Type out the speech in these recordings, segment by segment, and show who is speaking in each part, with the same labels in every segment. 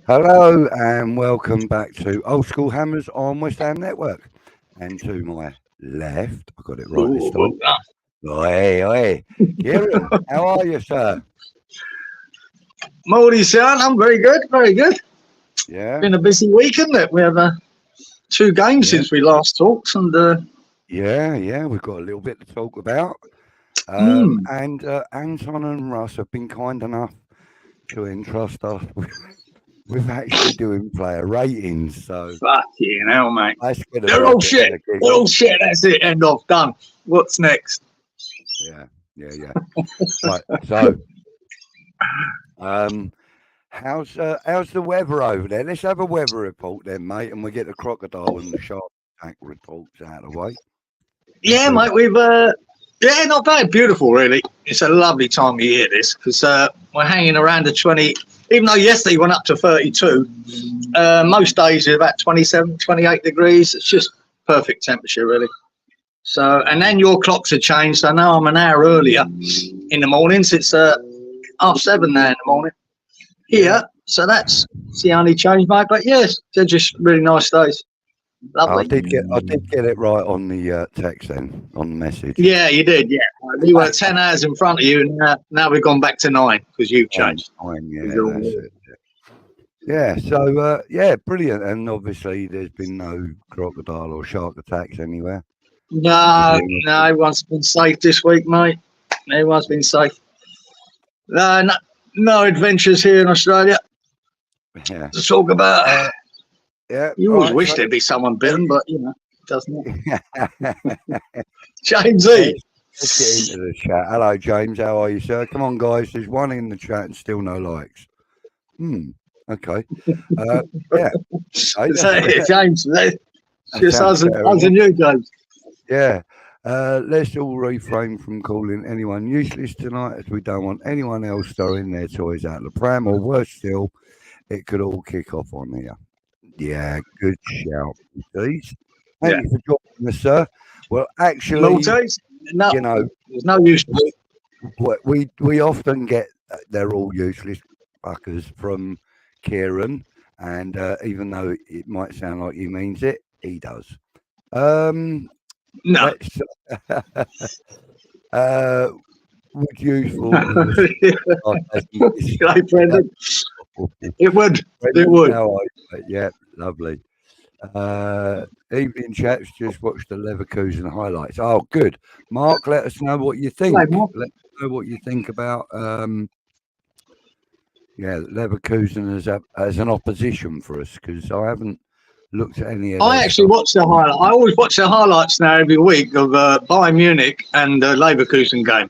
Speaker 1: Hello and welcome back to Old School Hammers on West Ham Network. And to my left, I got it right this time. Oi, oi. Kieran, how are you, sir?
Speaker 2: Morning, son. I'm very good, very good.
Speaker 1: Yeah,
Speaker 2: Been a busy week, isn't it? We have two games
Speaker 1: Yeah.
Speaker 2: since we last talked, and
Speaker 1: yeah. We've got a little bit to talk about.
Speaker 2: hmm,
Speaker 1: And Anton and Russ have been kind enough to entrust us with actually doing player ratings. So
Speaker 2: fucking hell, mate.
Speaker 1: that's going to
Speaker 2: They're
Speaker 1: be a
Speaker 2: all
Speaker 1: bit of
Speaker 2: shit.
Speaker 1: a
Speaker 2: They're
Speaker 1: giggle.
Speaker 2: all shit. That's it. End of. Done. What's next?
Speaker 1: Yeah. Right. So, how's the weather over there? Let's have a weather report then, mate, and we get the crocodile and the shark attack reports out of the way.
Speaker 2: Yeah, mate. We've yeah, not bad. Beautiful, really. It's a lovely time of year, this, because we're hanging around the 20. Even though yesterday went up to 32, most days are about 27, 28 degrees. It's just perfect temperature, really. So, and then your clocks have changed. So now I'm an hour earlier in the mornings. It's 7:30 now in the morning here. So that's the only change, mate. But yes, they're just really nice days.
Speaker 1: I
Speaker 2: Lovely.
Speaker 1: did get it right on the text then, on the message.
Speaker 2: Yeah, you did. Yeah, we were 10 hours in front of you, and now we've gone back to 9 because you've changed.
Speaker 1: Yeah, that's it. Yeah, so yeah, brilliant. And obviously, there's been no crocodile or shark attacks anywhere.
Speaker 2: No, everyone's been safe this week, mate. Everyone's been safe. No adventures here in Australia
Speaker 1: Yeah,
Speaker 2: to talk about.
Speaker 1: yeah.
Speaker 2: You always wish there'd be someone bitten, but doesn't it? James E.
Speaker 1: Let's get into the chat. Hello, James. How are you, sir? Come on, guys. There's one in the chat and still no likes. Okay. Yeah.
Speaker 2: James. Just us and you, James.
Speaker 1: Yeah. Let's all refrain from calling anyone useless tonight, as we don't want anyone else throwing their toys out the pram, or worse still, it could all kick off on here. Yeah, good shout, please. Thank you for joining us, sir. Well, actually,
Speaker 2: Maltese? No, there's no use to it.
Speaker 1: We often get they're all useless fuckers from Kieran, and even though it might sound like he means it, he does.
Speaker 2: No.
Speaker 1: Would useful.
Speaker 2: G'day, Brendan. It would.
Speaker 1: Yeah, lovely. Evening chaps, just watched the Leverkusen highlights. Oh, good. Mark, let us know what you think. Let us know what you think about Leverkusen as an opposition for us, because I haven't looked at any of
Speaker 2: I actually watch the highlights. I always watch the highlights now every week of Bayern Munich and the Leverkusen game.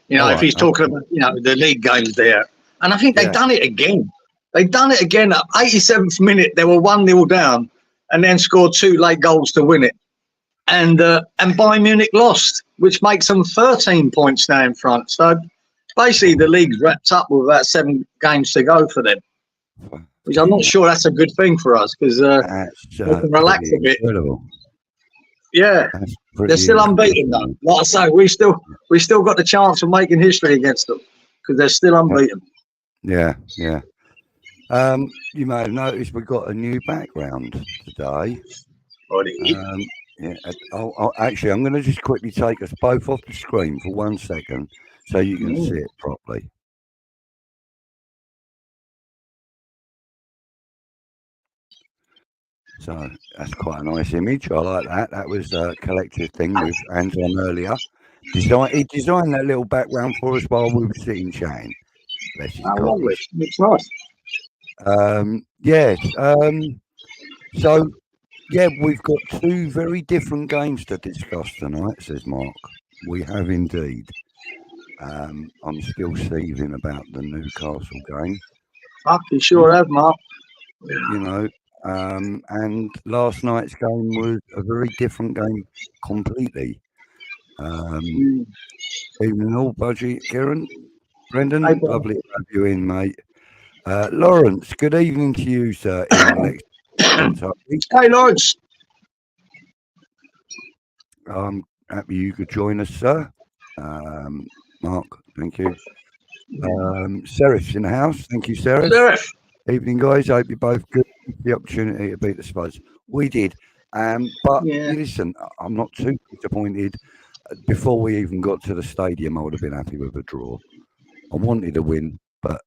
Speaker 2: If he's talking about the league games there, and I think they've done it again. They've done it again. At 87th minute, they were 1-0 down, and then scored 2 late goals to win it. And Bayern Munich lost, which makes them 13 points now in front. So basically, the league's wrapped up with about 7 games to go for them. Which I'm not sure that's a good thing for us, because they can relax a bit.
Speaker 1: Incredible.
Speaker 2: Yeah, they're still unbeaten though. Like I say, we still got the chance of making history against them because they're still unbeaten.
Speaker 1: Yeah. You may have noticed we've got a new background today. Actually, I'm going to just quickly take us both off the screen for 1 second so you can see it properly. So that's quite a nice image. I like that. That was a collective thing with Anton earlier. He designed that little background for us while we were sitting chatting.
Speaker 2: Lovely. It's nice.
Speaker 1: Yes. So, yeah, we've got 2 very different games to discuss tonight, says Mark. We have indeed. I'm still seething about the Newcastle game.
Speaker 2: You sure have, Mark.
Speaker 1: And last night's game was a very different game completely. Evening all, Budgie, Kieran, Brendan, lovely to have you in, mate. Lawrence, good evening to you, sir.
Speaker 2: Hey, Lawrence.
Speaker 1: I'm happy you could join us, sir. Mark, thank you. Serif's in the house. Thank you, Serif. Evening, guys. Hope you both good. The opportunity to beat the Spurs. We did. But listen, I'm not too disappointed. Before we even got to the stadium, I would have been happy with a draw. I wanted a win, but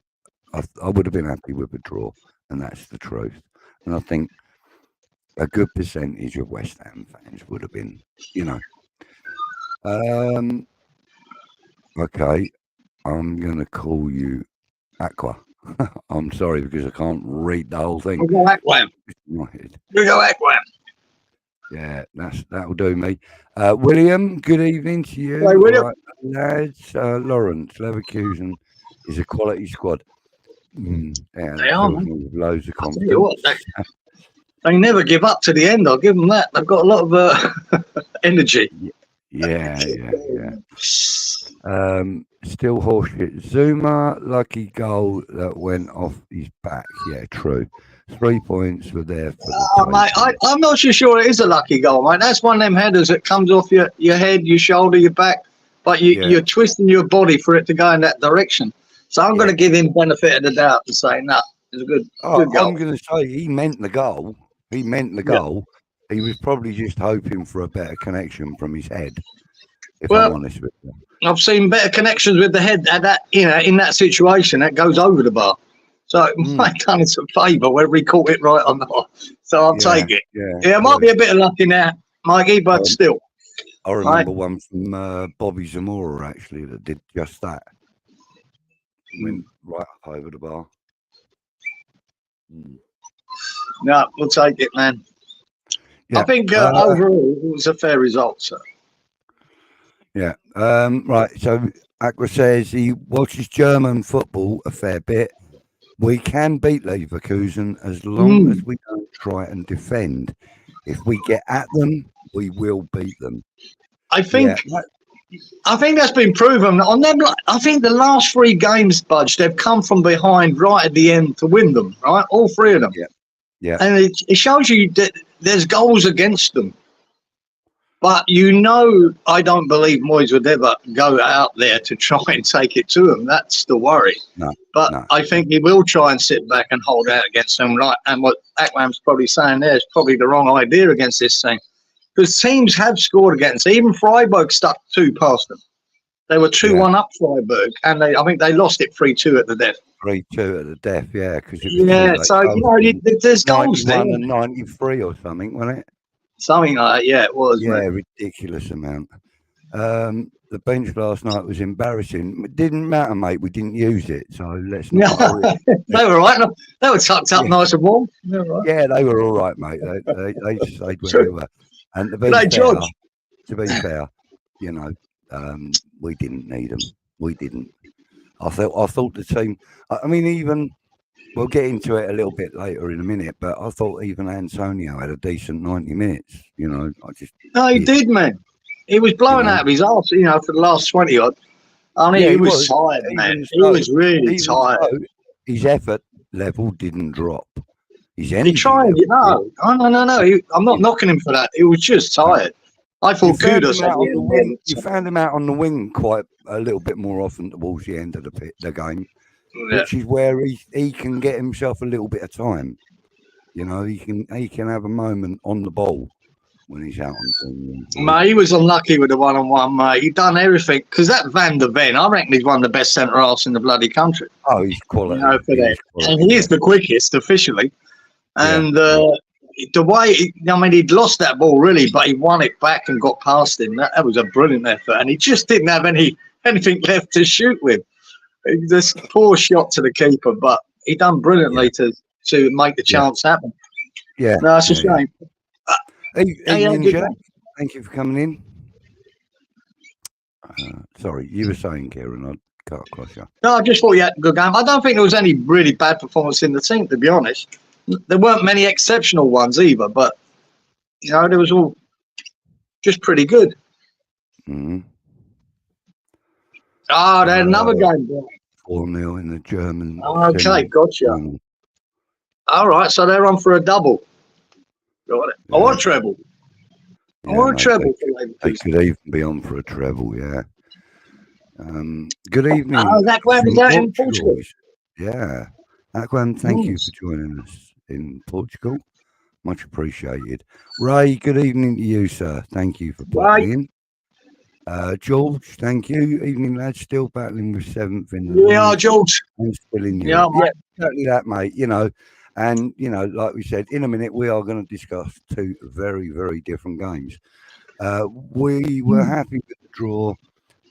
Speaker 1: I would have been happy with a draw, and that's the truth. And I think a good percentage of West Ham fans would have been, Okay, I'm going to call you Aqua. I'm sorry because I can't read the whole thing.
Speaker 2: We'll go Aquam. We'll go Aquam.
Speaker 1: Yeah, that'll do me. William, good evening to you.
Speaker 2: Hey, William.
Speaker 1: Right, lads, Lawrence, Leverkusen is a quality squad. Yeah,
Speaker 2: they are,
Speaker 1: with loads of confidence.
Speaker 2: They never give up to the end. I'll give them that. They've got a lot of energy.
Speaker 1: Yeah. Still horseshit. Zouma, lucky goal that went off his back. Yeah, true. 3 points were there for the
Speaker 2: mate, I'm not so sure it is a lucky goal, mate. That's one of them headers that comes off your head, your shoulder, your back, but you're twisting your body for it to go in that direction. So I'm going to give him benefit of the doubt and say, no, it's a good goal.
Speaker 1: I'm going to say he meant the goal. He meant the goal. He was probably just hoping for a better connection from his head, if I'm honest with you. I've
Speaker 2: seen better connections with the head at that, in that situation. That goes over the bar. So it might have done us a favour whether he caught it right or not. So I'll take it. Yeah, it might be a bit of luck in there, Mikey, but still.
Speaker 1: I remember one from Bobby Zamora, actually, that did just that. Went right up over the bar.
Speaker 2: No, we'll take it, man. Yeah. I think overall it was a fair result, sir.
Speaker 1: Yeah. Right. So Aqua says he watches German football a fair bit. We can beat Leverkusen as long as we don't try and defend. If we get at them, we will beat them.
Speaker 2: I think that's been proven on them. I think the last 3 games, Budge, they've come from behind right at the end to win them. Right, all 3 of them.
Speaker 1: Yeah.
Speaker 2: And it shows you that there's goals against them. But I don't believe Moyes would ever go out there to try and take it to them. That's the worry.
Speaker 1: No.
Speaker 2: I think he will try and sit back and hold out against them. Right, and what Akram's probably saying there is probably the wrong idea against this team. Because teams have scored against. Even Freiburg stuck 2 past them. They were 2-1 up Freiburg, and I think they lost it 3-2 at the death.
Speaker 1: 3-2 at the death, yeah.
Speaker 2: There's goals there.
Speaker 1: 93 or something, wasn't it?
Speaker 2: Something like that, yeah, it was.
Speaker 1: Yeah, ridiculous amount. The bench last night was embarrassing. It didn't matter, mate. We didn't use it, so let's not.
Speaker 2: They were right. They were tucked up nice and warm.
Speaker 1: Yeah, they were all right, mate. They stayed where they were. And to be fair, we didn't need them. We didn't. I thought the team. I mean, we'll get into it a little bit later in a minute, but I thought even Antonio had a decent 90 minutes.
Speaker 2: He did, man. He was blowing out of his arse, for the last 20 odd. I mean, he was tired, man. He was really tired.
Speaker 1: His effort level didn't drop.
Speaker 2: He tried, No. I'm not knocking him for that. He was just tired. I thought Kudus
Speaker 1: you found him out on the wing quite a little bit more often towards the end of the game, which is where he can get himself a little bit of time. He can have a moment on the ball when he's out on the
Speaker 2: mate, he was unlucky with the one-on-one, mate. He done everything because that Van der Ven, I reckon he's one of the best centre halves in the bloody country.
Speaker 1: Oh, he's quality.
Speaker 2: And he is the quickest officially. And the way, he'd lost that ball really, but he won it back and got past him. That was a brilliant effort, and he just didn't have anything left to shoot with. This poor shot to the keeper, but he done brilliantly to make the chance happen.
Speaker 1: Yeah,
Speaker 2: no, it's a shame.
Speaker 1: Thank you for coming in. Sorry, you were saying, Kieran, I'd cut across you.
Speaker 2: No, I just thought you had a good game. I don't think there was any really bad performance in the team, to be honest. There weren't many exceptional ones either, but there was all just pretty good.
Speaker 1: Mm-hmm.
Speaker 2: Oh, they had another game.
Speaker 1: 4-0 in the German.
Speaker 2: Okay, gotcha. All right, so they're on for a double. Got it. I want a treble. I want a treble.
Speaker 1: They could even be on for a treble, yeah. Good evening.
Speaker 2: Oh, that was that in Portugal.
Speaker 1: Yeah. Aquam, thank you for joining us in Portugal. Much appreciated. Ray, good evening to you, sir. Thank you for popping in. George, thank you. Evening, lads. Still battling with 7th in the league.
Speaker 2: George.
Speaker 1: And still in Europe. Yeah, exactly that, mate. And, like we said, in a minute, we are going to discuss 2 very, very different games. We were happy with the draw,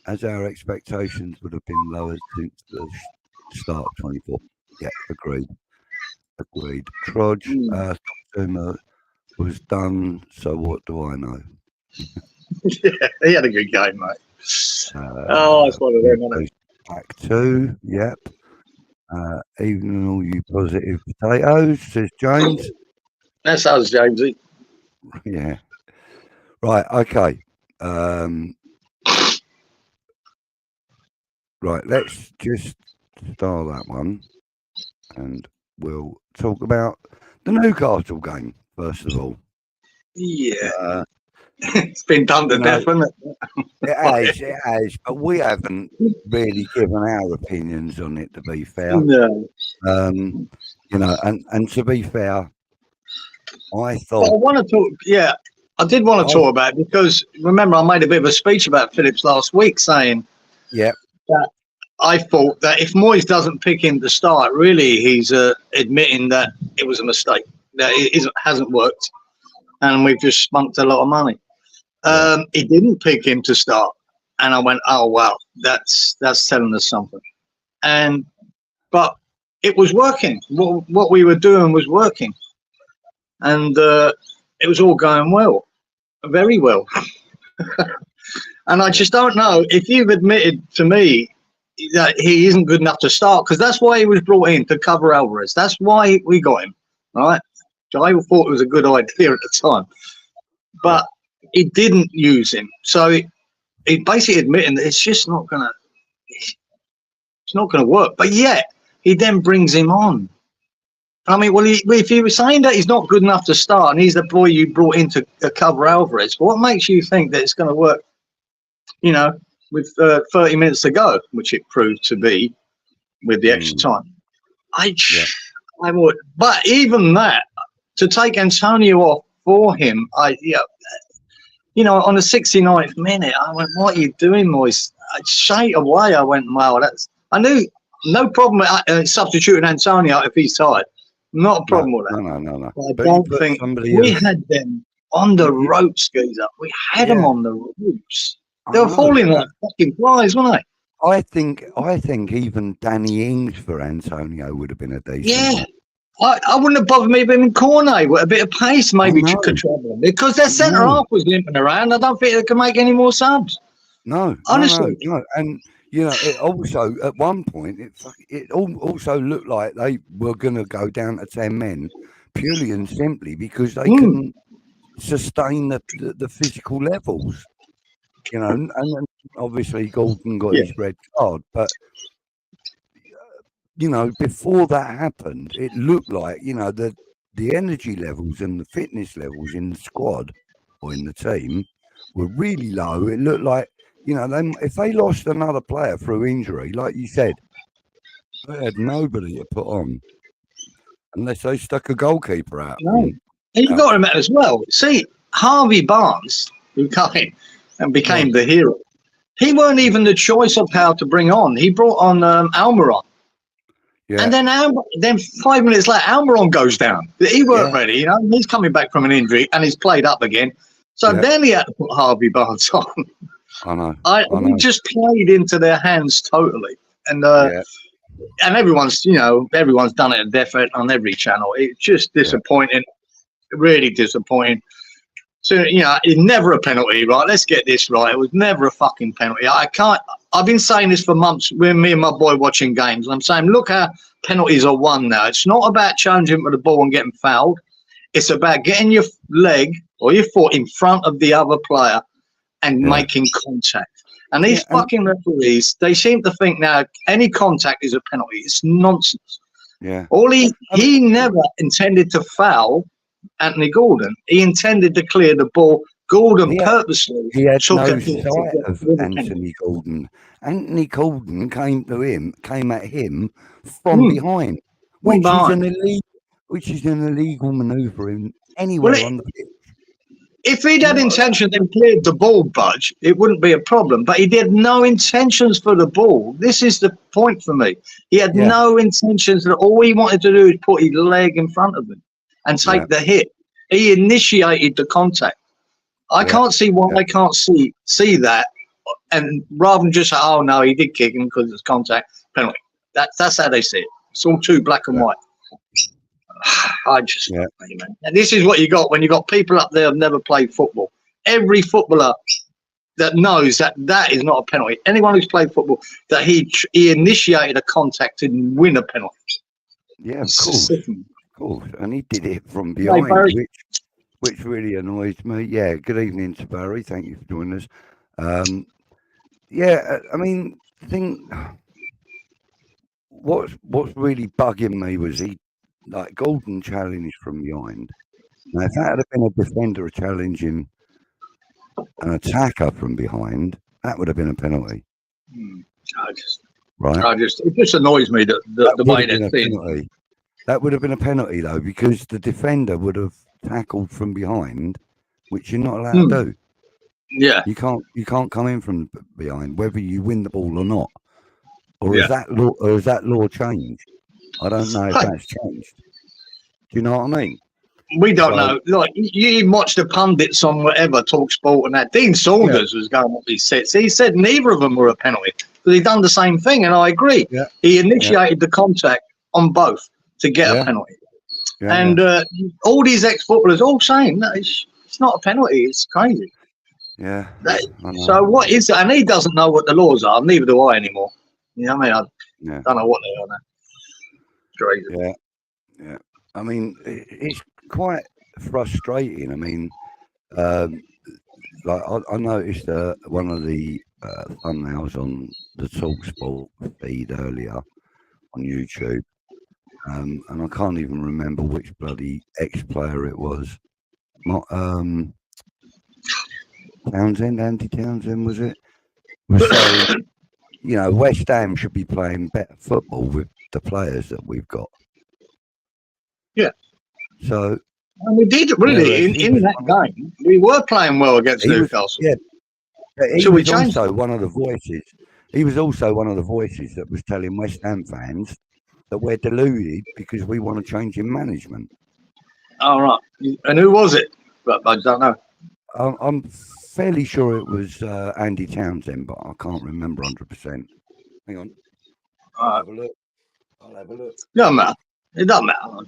Speaker 1: as our expectations would have been lower since the start of 24. Yeah, agreed. Trudge, Zouma was done, so what do I know?
Speaker 2: Yeah, he had a good game, mate. It's one of them, isn't it?
Speaker 1: Back 2, yep. Even all you positive potatoes, says James.
Speaker 2: That's us, Jamesy.
Speaker 1: Yeah. Right, okay. Right, let's just start that one. And we'll talk about the Newcastle game, first of all.
Speaker 2: Yeah. It's been done to death, hasn't it?
Speaker 1: It has. But we haven't really given our opinions on it, to be fair.
Speaker 2: No.
Speaker 1: And to be fair, I thought...
Speaker 2: Well, I want to talk, I did want to talk about it because, remember, I made a bit of a speech about Phillips last week saying that I thought that if Moyes doesn't pick him to start, really he's admitting that it was a mistake, that it hasn't worked, and we've just spunked a lot of money. He didn't pick him to start, and I went, oh wow, that's telling us something. But it was working. What we were doing was working, and it was all going well, very well. And I just don't know if you've admitted to me that he isn't good enough to start, because that's why he was brought in, to cover Alvarez. That's why we got him, right? I thought it was a good idea at the time, but he didn't use him. So he basically admitting that it's just not gonna work. But yet he then brings him on. I mean, well, if you were saying that he's not good enough to start and he's the boy you brought in to cover Alvarez, what makes you think that it's going to work, with 30 minutes to go, which it proved to be with the extra time? I would. But even that, to take Antonio off for him, on the 69th minute, I went, what are you doing, Moyes? Straight away, I went, wow, I knew no problem with substituting Antonio if he's tired. Not a problem with that.
Speaker 1: No.
Speaker 2: I don't think we had them on the ropes, Geezer. We had them on the ropes. They were falling like fucking flies, weren't they?
Speaker 1: I think even Danny Ings for Antonio would have been a decent.
Speaker 2: Yeah. I wouldn't have bothered me even Cornet with a bit of pace, maybe could trouble them, because their centre half was limping around. I don't think they could make any more subs.
Speaker 1: No,
Speaker 2: honestly,
Speaker 1: no. And it also at one point it also looked like they were going to go down to 10 men purely and simply because they couldn't sustain the physical levels. And obviously Gordon got his red card, but. Before that happened, it looked like, the energy levels and the fitness levels in the squad or in the team were really low. It looked like, if they lost another player through injury, like you said, they had nobody to put on unless they stuck a goalkeeper out.
Speaker 2: No. And you've got to remember as well, see, Harvey Barnes, who came in and became the hero, he weren't even the choice of how to bring on. He brought on Almiron. Yeah. And then 5 minutes later, Almiron goes down. He weren't ready. He's coming back from an injury and he's played up again. So then he had to put Harvey Barnes on.
Speaker 1: I know.
Speaker 2: We just played into their hands totally. And and everyone's done it at death on every channel. It's just disappointing, really disappointing. So, it's never a penalty, right? Let's get this right. It was never a fucking penalty. I've been saying this for months with me and my boy watching games. And I'm saying, look how penalties are won now. It's not about challenging for the ball and getting fouled. It's about getting your leg or your foot in front of the other player and making contact. And these fucking referees, they seem to think now any contact is a penalty. It's nonsense.
Speaker 1: Yeah.
Speaker 2: He never intended to foul Anthony Gordon. He intended to clear the ball. Gordon purposely
Speaker 1: took no sight of Anthony Gordon. Anthony Gordon came at him from behind. which is an illegal manoeuvre in anywhere on the pitch.
Speaker 2: If he'd had intentions and cleared the ball, Budge, it wouldn't be a problem. But he had no intentions for the ball. This is the point for me. He had no intentions. All he wanted to do is put his leg in front of him and take the hit. He initiated the contact. I can't see why I can't see that. And rather than just say, oh, no, he did kick him because it's contact, penalty. That's how they see it. It's all too black and white. I just, man. And this is what you got when you got people up there who've never played football. Every footballer that knows that is not a penalty. Anyone who's played football, that he initiated a contact to win a penalty. Yeah,
Speaker 1: of course. And he did it from behind, which really annoys me. Yeah, good evening to Barry. Thank you for joining us. I mean, what's really bugging me was Gordon challenged from behind. Now, if that had been a defender challenging an attacker from behind, that would have been a penalty.
Speaker 2: It just annoys me that the way that's been.
Speaker 1: That would have been a penalty though, because the defender would have tackled from behind, which you're not allowed to do.
Speaker 2: Yeah,
Speaker 1: you can't come in from behind, whether you win the ball or not. Or is that law changed? I don't know if that's changed. Do you know what I mean?
Speaker 2: We don't know. Like, you even watch the pundits on whatever, Talk Sport and that. Dean Saunders was going up these sets. He said neither of them were a penalty because he done the same thing, and I agree. Yeah. He initiated the contact on both to get a penalty. All these ex-footballers all saying, no, it's not a penalty. It's crazy.
Speaker 1: Yeah.
Speaker 2: So what is it? And he doesn't know what the laws are. Neither do I anymore. You know what I mean? I don't know what they are now. Crazy.
Speaker 1: Yeah. I mean, it's quite frustrating. I mean, I noticed one of the thumbnails on the TalkSport feed earlier on YouTube, and I can't even remember which bloody ex-player it was. Andy Townsend, was it? Was saying, West Ham should be playing better football with the players that we've got.
Speaker 2: Yeah.
Speaker 1: So.
Speaker 2: And we did really in that game. We were playing well against Newcastle.
Speaker 1: He was also one of the voices. He was also one of the voices that was telling West Ham fans that we're deluded because we want to change in management.
Speaker 2: All right. And who was it? I don't know.
Speaker 1: I'm fairly sure it was Andy Townsend, but I can't remember 100%. Hang on. I'll have a look.
Speaker 2: It doesn't matter.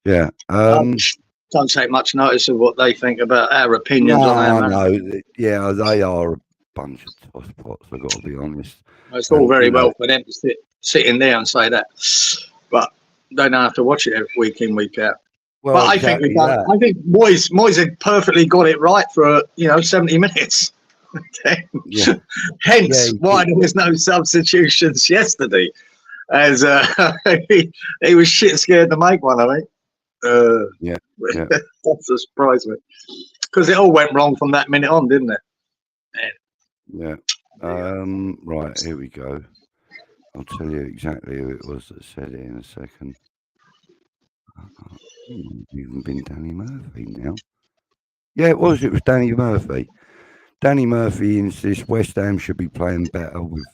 Speaker 1: Yeah.
Speaker 2: Don't take much notice of what they think about our opinions on our
Speaker 1: No, yeah, they are a bunch of tosspots, I've got to be honest.
Speaker 2: It's all very well for them to sit in there and say that, but they don't have to watch it week in, week out. Well, but I think Moyes had perfectly got it right for 70 minutes. Hence why there was no substitutions yesterday, as he was shit scared to make one. I think. That's a surprise me, because it all went wrong from that minute on, didn't it?
Speaker 1: Yeah. Right, here we go. I'll tell you exactly who it was that said it in a second. Even been Danny Murphy now. Yeah, it was Danny Murphy. Danny Murphy insists West Ham should be playing better with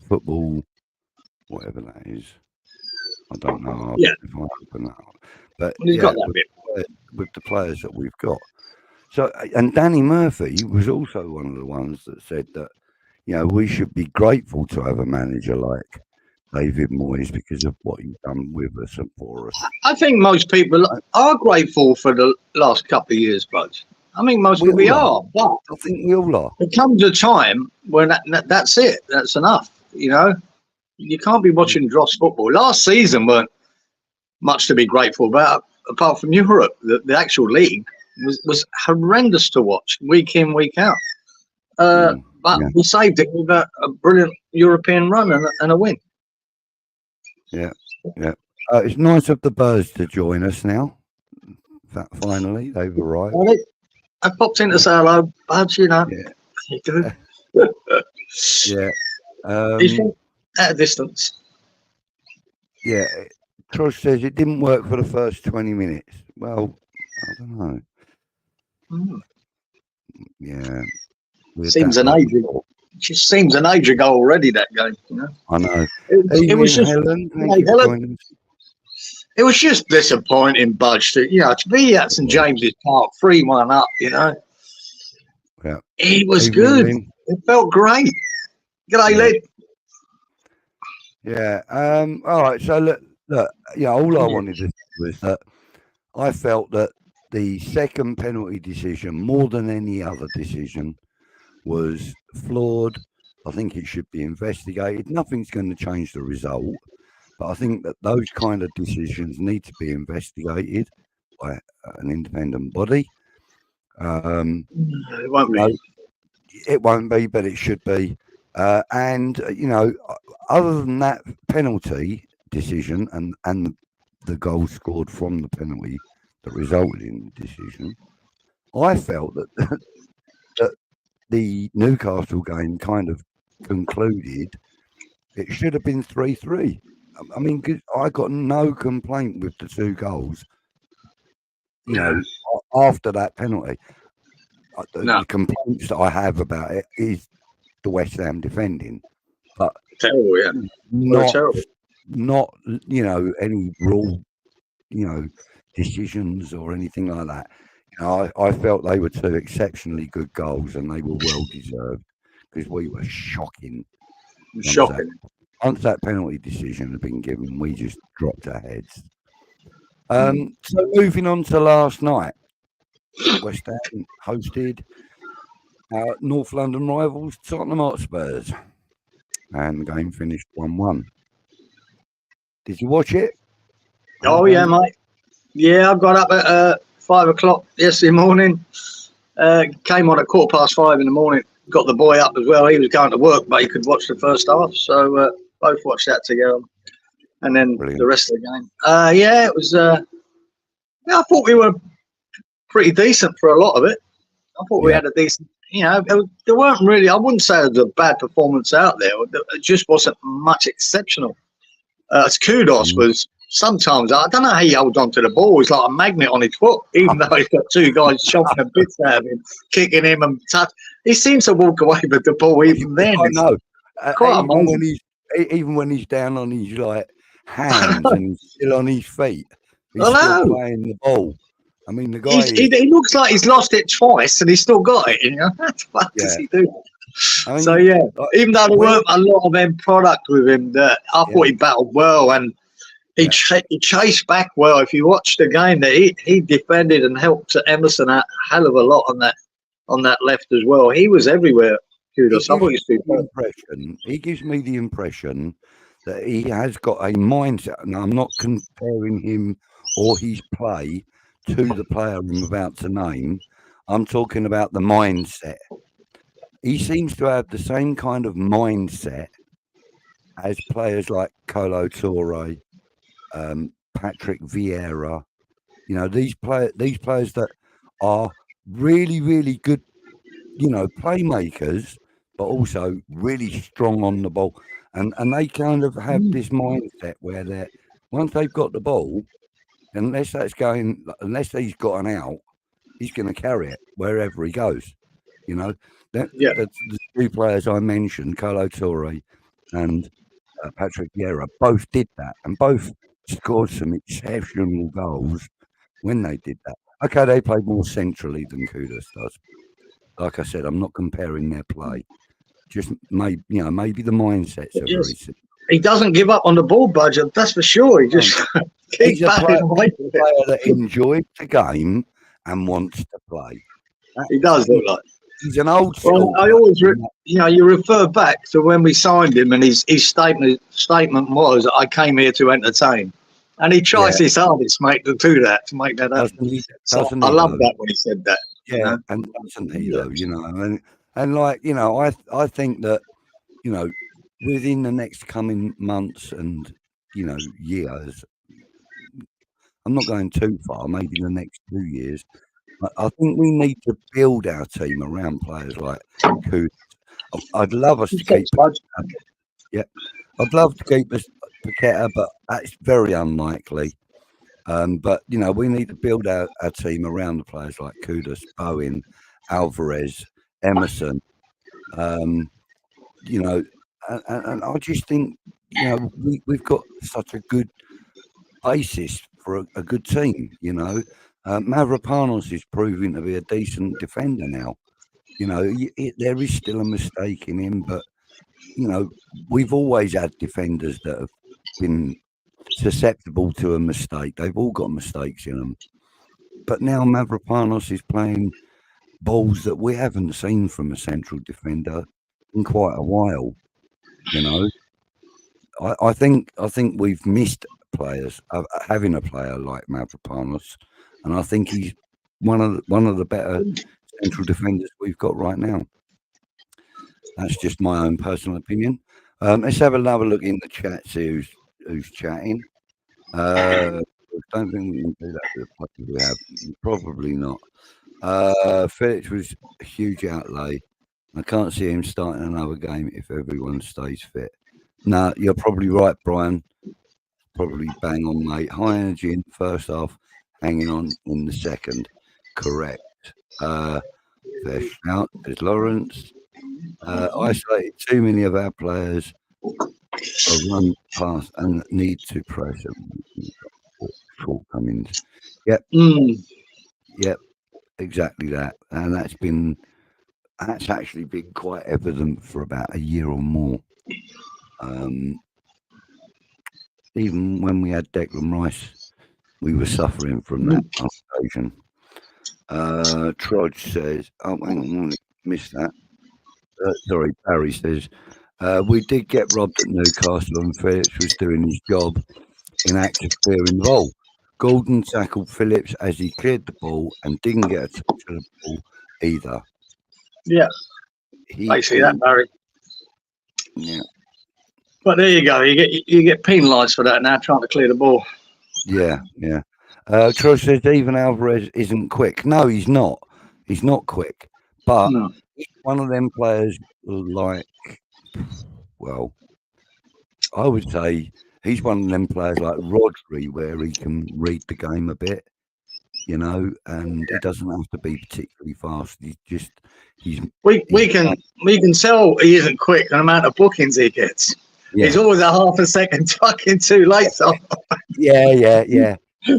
Speaker 1: football, whatever that is. I don't know if I open that up. But
Speaker 2: got that bit.
Speaker 1: With the players that we've got. So, and Danny Murphy was also one of the ones that said that, we should be grateful to have a manager like David Moyes because of what he's done with us and for us.
Speaker 2: I think most people are grateful for the last couple of years, Bud. I mean, most people are. But
Speaker 1: I think we all are.
Speaker 2: There comes a time when that's it. That's enough. You can't be watching dross football. Last season weren't much to be grateful about, apart from Europe. The actual league was horrendous to watch week in, week out. But we saved it with a brilliant European run and a win.
Speaker 1: Yeah. It's nice of the Spurs to join us now. Finally, they've arrived.
Speaker 2: I popped in to say hello, Bud.
Speaker 1: Yeah.
Speaker 2: You do.
Speaker 1: Yeah.
Speaker 2: At a distance.
Speaker 1: Yeah. Trosh says it didn't work for the first 20 minutes. Well, I don't know. Yeah.
Speaker 2: Seems an age ago. It just seems an age ago already, that game. You know?
Speaker 1: I know.
Speaker 2: It was just.
Speaker 1: Helen, thank you for joining us.
Speaker 2: It was just disappointing, Budge. To be at St James's Park, 3-1 up. You know.
Speaker 1: Yeah.
Speaker 2: It was good. It felt great. G'day, Led.
Speaker 1: Yeah. All right. So look. Yeah. All I wanted to say was that I felt that the second penalty decision, more than any other decision, was flawed. I think it should be investigated. Nothing's going to change the result, but I think that those kind of decisions need to be investigated by an independent body.
Speaker 2: It won't be.
Speaker 1: It won't be, but it should be. And other than that penalty decision and the goal scored from the penalty that resulted in the decision, I felt that that the Newcastle game kind of concluded it should have been 3-3. I mean, I got no complaint with the 2 goals. After that penalty, the complaints that I have about it is the West Ham defending, but
Speaker 2: terrible, yeah,
Speaker 1: not any rule, decisions or anything like that. I felt they were 2 exceptionally good goals, and they were well deserved because we were shocking. Once that penalty decision had been given, we just dropped our heads. So moving on to last night, West Ham hosted our North London rivals Tottenham Hotspurs, and the game finished 1-1. Did you watch it?
Speaker 2: Oh yeah, mate. Yeah, I got up at 5 o'clock yesterday morning. Came on at 5:15 in the morning. Got the boy up as well. He was going to work, but he could watch the first half. So both watched that together, and then the rest of the game. Yeah, it was. I thought we were pretty decent for a lot of it. I thought we had a decent. There weren't really. I wouldn't say it was a bad performance out there. It just wasn't much exceptional. Kudus was. Sometimes, I don't know how he holds on to the ball. He's like a magnet on his foot, even though he's got 2 guys chopping the bits out of him, kicking him and touch. He seems to walk away with the ball even then.
Speaker 1: I know. Even when he's down on his hands and he's still on his feet, he's still playing the ball. I mean, the guy. He looks
Speaker 2: like he's lost it twice and he's still got it. What the fuck does he do? I mean, even though there weren't a lot of end product with him, I thought he battled well and. He chased back well. If you watch the game, that he defended and helped Emerson a hell of a lot on that left as well. He was everywhere. Kudus.
Speaker 1: He gives me the impression that he has got a mindset. Now, I'm not comparing him or his play to the player I'm about to name. I'm talking about the mindset. He seems to have the same kind of mindset as players like Kolo Toure. Patrick Vieira, these players that are really, really good, playmakers, but also really strong on the ball, and they kind of have this mindset where once they've got the ball, unless he's got an out, he's going to carry it wherever he goes. The 2 players I mentioned, Kolo Toure and Patrick Vieira, both did that, and both scored some exceptional goals when they did that. Okay, they played more centrally than Kudus does. Like I said, I'm not comparing their play. Just maybe the mindsets are very similar.
Speaker 2: He doesn't give up on the ball, Budget. That's for sure. He just keeps batting away.
Speaker 1: He's a player that enjoys the game and wants to play.
Speaker 2: He does look like.
Speaker 1: He's an old school.
Speaker 2: I always, you refer back to when we signed him, and his statement was, "I came here to entertain," and he tries his hardest, mate, to do that, to make that happen. I love that when he said that.
Speaker 1: Yeah, and doesn't he though? I think that within the next coming months and years, I'm not going too far. Maybe the next 2 years. I think we need to build our team around players like Kudus. I'd love us to keep. I'd love to keep us. Paqueta, but that's very unlikely. But, you know, we need to build our team around the players like Kudus, Bowen, Alvarez, Emerson. You know, and I just think, you know, we've got such a good basis for a good team, you know. Mavropanos is proving to be a decent defender now. You know, there is still a mistake in him, but, you know, we've always had defenders that have been susceptible to a mistake. They've all got mistakes in them. But now Mavropanos is playing balls that we haven't seen from a central defender in quite a while. You know, I think we've missed players having a player like Mavropanos, and I think he's one of the better central defenders we've got right now. That's just my own personal opinion. Let's have another look in the chat, see who's chatting. I don't think we can do that with the players we have. Probably not. Phillips was a huge outlay. I can't see him starting another game if everyone stays fit. No, you're probably right, Brian. Probably bang on, mate. High energy in the first half, hanging on in the second. Correct. Fair shout. There's Lawrence. Isolated too many of our players are run past and need to press shortcomings. Yep. Yep. Exactly that. And that's actually been quite evident for about a year or more. Even when we had Declan Rice, we were suffering from that on occasion. Trudge says, oh, hang on, I missed that. Sorry, Barry says, we did get robbed at Newcastle and Phillips was doing his job in active clearing the ball. Gordon tackled Phillips as he cleared the ball and didn't get a touch of the ball either.
Speaker 2: Yeah, I see that, Barry.
Speaker 1: Yeah.
Speaker 2: But there you go. You get penalised for that now, trying to clear the ball.
Speaker 1: Yeah, yeah. Troy says even Alvarez isn't quick. No, he's not. He's not quick. But he's one of them players like, well, I would say he's one of them players like Rodri where he can read the game a bit, you know, and it doesn't have to be particularly fast. We
Speaker 2: can tell he isn't quick on the amount of bookings he gets. Yeah. He's always a half a second fucking too late. So.
Speaker 1: Yeah. I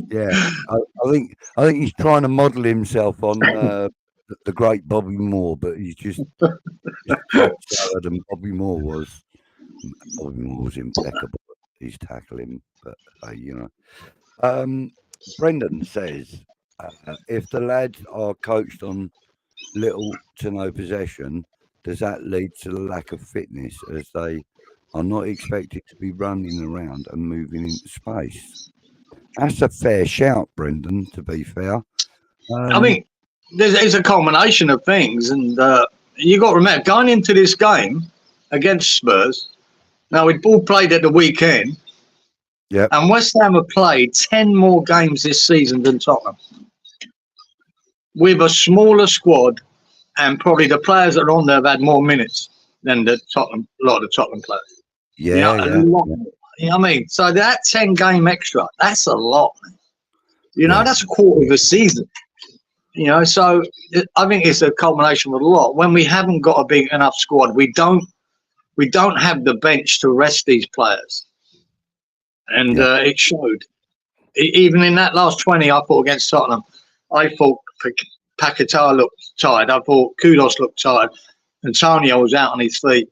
Speaker 1: think he's trying to model himself on the great Bobby Moore, but he's just slower than Bobby Moore was. Bobby Moore was impeccable at his tackling, but you know. Brendan says, if the lads are coached on little to no possession, does that lead to the lack of fitness as they are not expected to be running around and moving into space? That's a fair shout, Brendan, to be fair.
Speaker 2: I mean, there's a combination of things, and you got to remember, going into this game against Spurs, now we'd all played at the weekend, and West Ham have played 10 more games this season than Tottenham, with a smaller squad, and probably the players that are on there have had more minutes than a lot of the Tottenham players.
Speaker 1: Yeah,
Speaker 2: you know what I mean? So that 10 game extra, that's a lot, man. You know, that's a quarter of a season. You know, so I think it's a culmination of a lot. When we haven't got a big enough squad, we don't have the bench to rest these players. And it showed. Even in that last 20, I thought against Tottenham, I thought Paqueta looked tired. I thought Kudus looked tired. Antonio was out on his feet.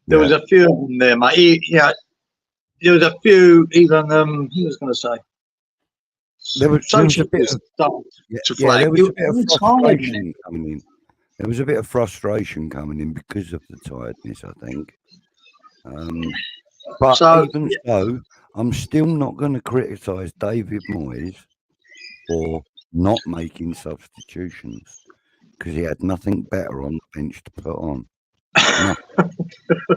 Speaker 2: There was a few of them there, mate. There was a few, even, who was going to say?
Speaker 1: There was a bit of frustration coming in. There was a bit of frustration coming in because of the tiredness, I think. But even so, I'm still not going to criticise David Moyes for not making substitutions because he had nothing better on the bench to put on.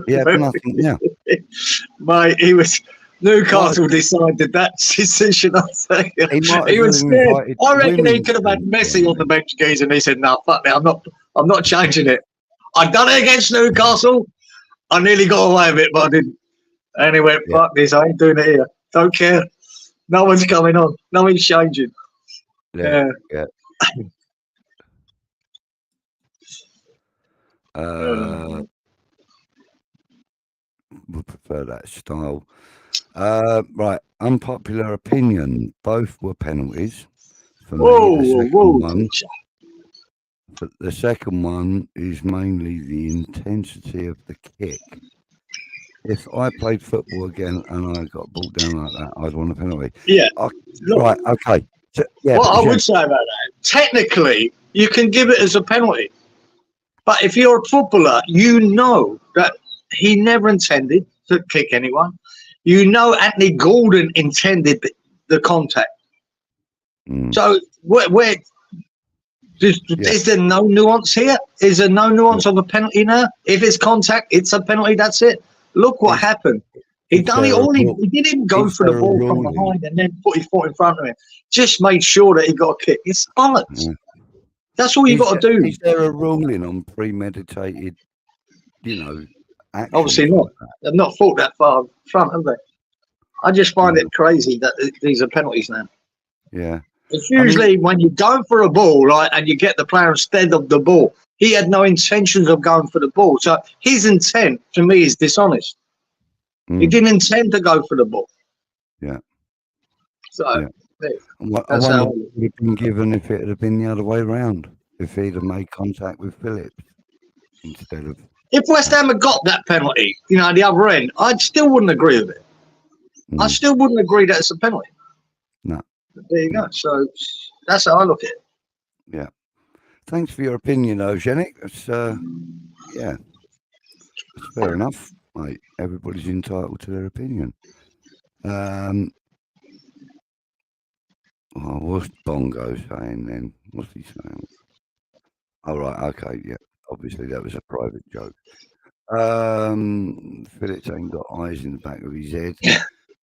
Speaker 1: He had nothing. Yeah,
Speaker 2: mate. He was. Newcastle decided that decision. I say he was scared. I reckon he could have had Messi on the bench, guys, and he said, "No, fuck that. I'm not changing it. I've done it against Newcastle. I nearly got away with it, but I didn't." And he went, fuck this, I ain't doing it here. Don't care. No one's coming on. Nothing's changing.
Speaker 1: Yeah. Would prefer that style. Right, unpopular opinion. Both were penalties for me. The second one is mainly the intensity of the kick. If I played football again and I got brought down like that, I'd want a penalty.
Speaker 2: Yeah.
Speaker 1: Right, okay. So,
Speaker 2: what I would say about that, technically, you can give it as a penalty. But if you're a footballer, you know that he never intended to kick anyone. You know Anthony Gordon intended the contact. So is there no nuance here? Is there no nuance of a penalty now? If it's contact, it's a penalty, that's it. Look what happened. He done it all. He didn't go for the ball from behind and then put his foot in front of him. Just made sure that he got a kick. It's bollocks. That's all you got to do.
Speaker 1: Is there a ruling on premeditated, action?
Speaker 2: Obviously not. They've not thought that far front, have they? I just find it crazy that these are penalties now.
Speaker 1: Yeah.
Speaker 2: It's usually when you're going for a ball, right, and you get the player instead of the ball. He had no intentions of going for the ball. So his intent, to me, is dishonest. He didn't intend to go for the ball.
Speaker 1: Yeah.
Speaker 2: So,
Speaker 1: that's how it would have been given if it had been the other way around. If he'd have made contact with Phillips instead of...
Speaker 2: If West Ham had got that penalty, the other end, I still wouldn't agree with it. I still wouldn't agree that it's a penalty.
Speaker 1: No.
Speaker 2: But there you go. So that's how I look at it.
Speaker 1: Yeah. Thanks for your opinion, though, Zhenik. It's fair enough, mate. Everybody's entitled to their opinion. What's Bongo saying then? What's he saying? Oh, right. Okay. Yeah. Obviously, that was a private joke. Phillips ain't got eyes in the back of his head.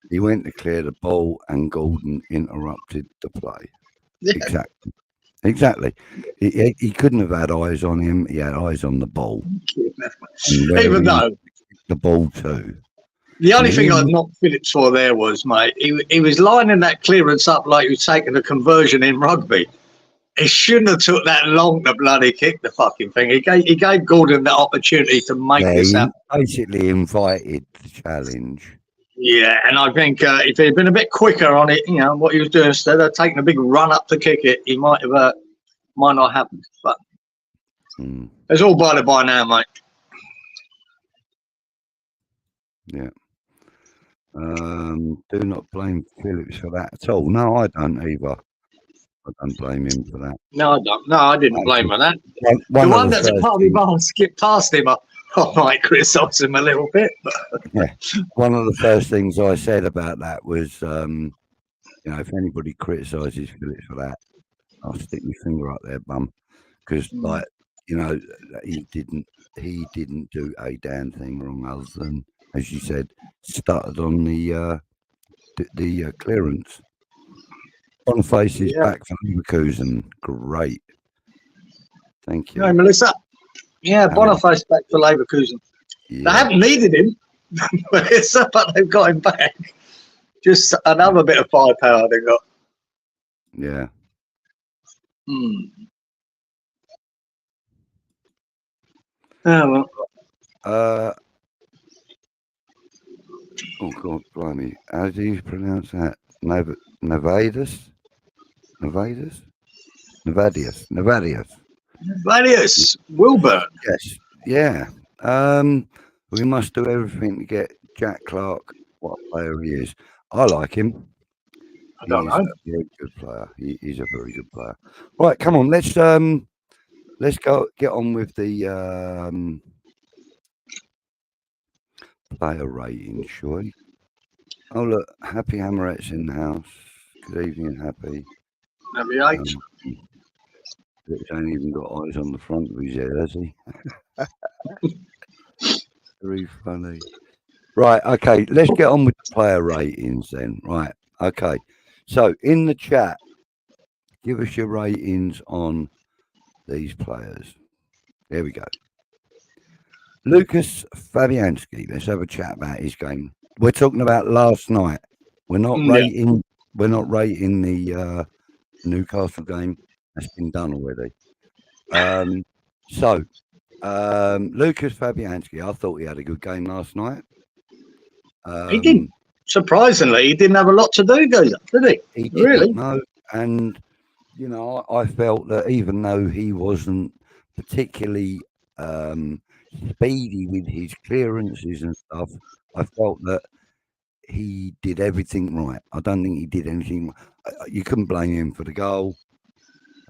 Speaker 1: He went to clear the ball and Gordon interrupted the play. Yeah. Exactly. He couldn't have had eyes on him. He had eyes on the ball.
Speaker 2: Even though
Speaker 1: the ball too.
Speaker 2: The only thing I'd knock Phillips for there was, mate, he was lining that clearance up like he was taking a conversion in rugby. He shouldn't have took that long to bloody kick the fucking thing. He gave Gordon the opportunity to make this happen.
Speaker 1: Basically invited the challenge.
Speaker 2: Yeah, and I think if he'd been a bit quicker on it, what he was doing instead of taking a big run up to kick it, he might not happen. But it's all by the by now, mate.
Speaker 1: Yeah. Do not blame Phillips for that at all. No, I don't either. I don't blame him for that.
Speaker 2: No, I don't. No, I didn't blame him for that. The one that's a party bar skipped past him, I might criticise him a little bit. But.
Speaker 1: Yeah. One of the first things I said about that was, if anybody criticises Phillips for that, I'll stick my finger up their bum. Because, he didn't do a damn thing wrong other than, as you said, started on the clearance. Boniface is back for Leverkusen. Great. Thank you.
Speaker 2: Hey, Melissa. Yeah, Boniface back for Leverkusen. Yeah. They haven't needed him, but they've got him back. Just another bit of firepower they got.
Speaker 1: Yeah.
Speaker 2: Oh,
Speaker 1: well. Oh, God, blimey. How do you pronounce that? Nevadius?
Speaker 2: Wilbur.
Speaker 1: Yes. Yeah. We must do everything to get Jack Clark what player he is. I like him.
Speaker 2: I don't know.
Speaker 1: He's a very good player. He's a very good player. Right, come on. Let's go get on with the player rating, shall we? Oh, look, Happy Hammeret's in the house. Good evening, Happy.
Speaker 2: Happy 8.
Speaker 1: He ain't even got eyes on the front of his head, has he? Very funny. Right, okay, let's get on with the player ratings then. Right, okay. So, in the chat, give us your ratings on these players. There we go. Lucas Fabianski, let's have a chat about his game. we're talking about last night. We're not
Speaker 2: Yeah.
Speaker 1: rating. We're not rating the Newcastle game. That's been done already. So, Lucas Fabianski, I thought he had a good game last night.
Speaker 2: He did. Surprisingly, he didn't have a lot to do, did he?
Speaker 1: He did
Speaker 2: Really?
Speaker 1: not know. And, you know, I felt that even though he wasn't particularly speedy with his clearances and stuff, I felt that he did everything right. I don't think he did anything. You couldn't blame him for the goal.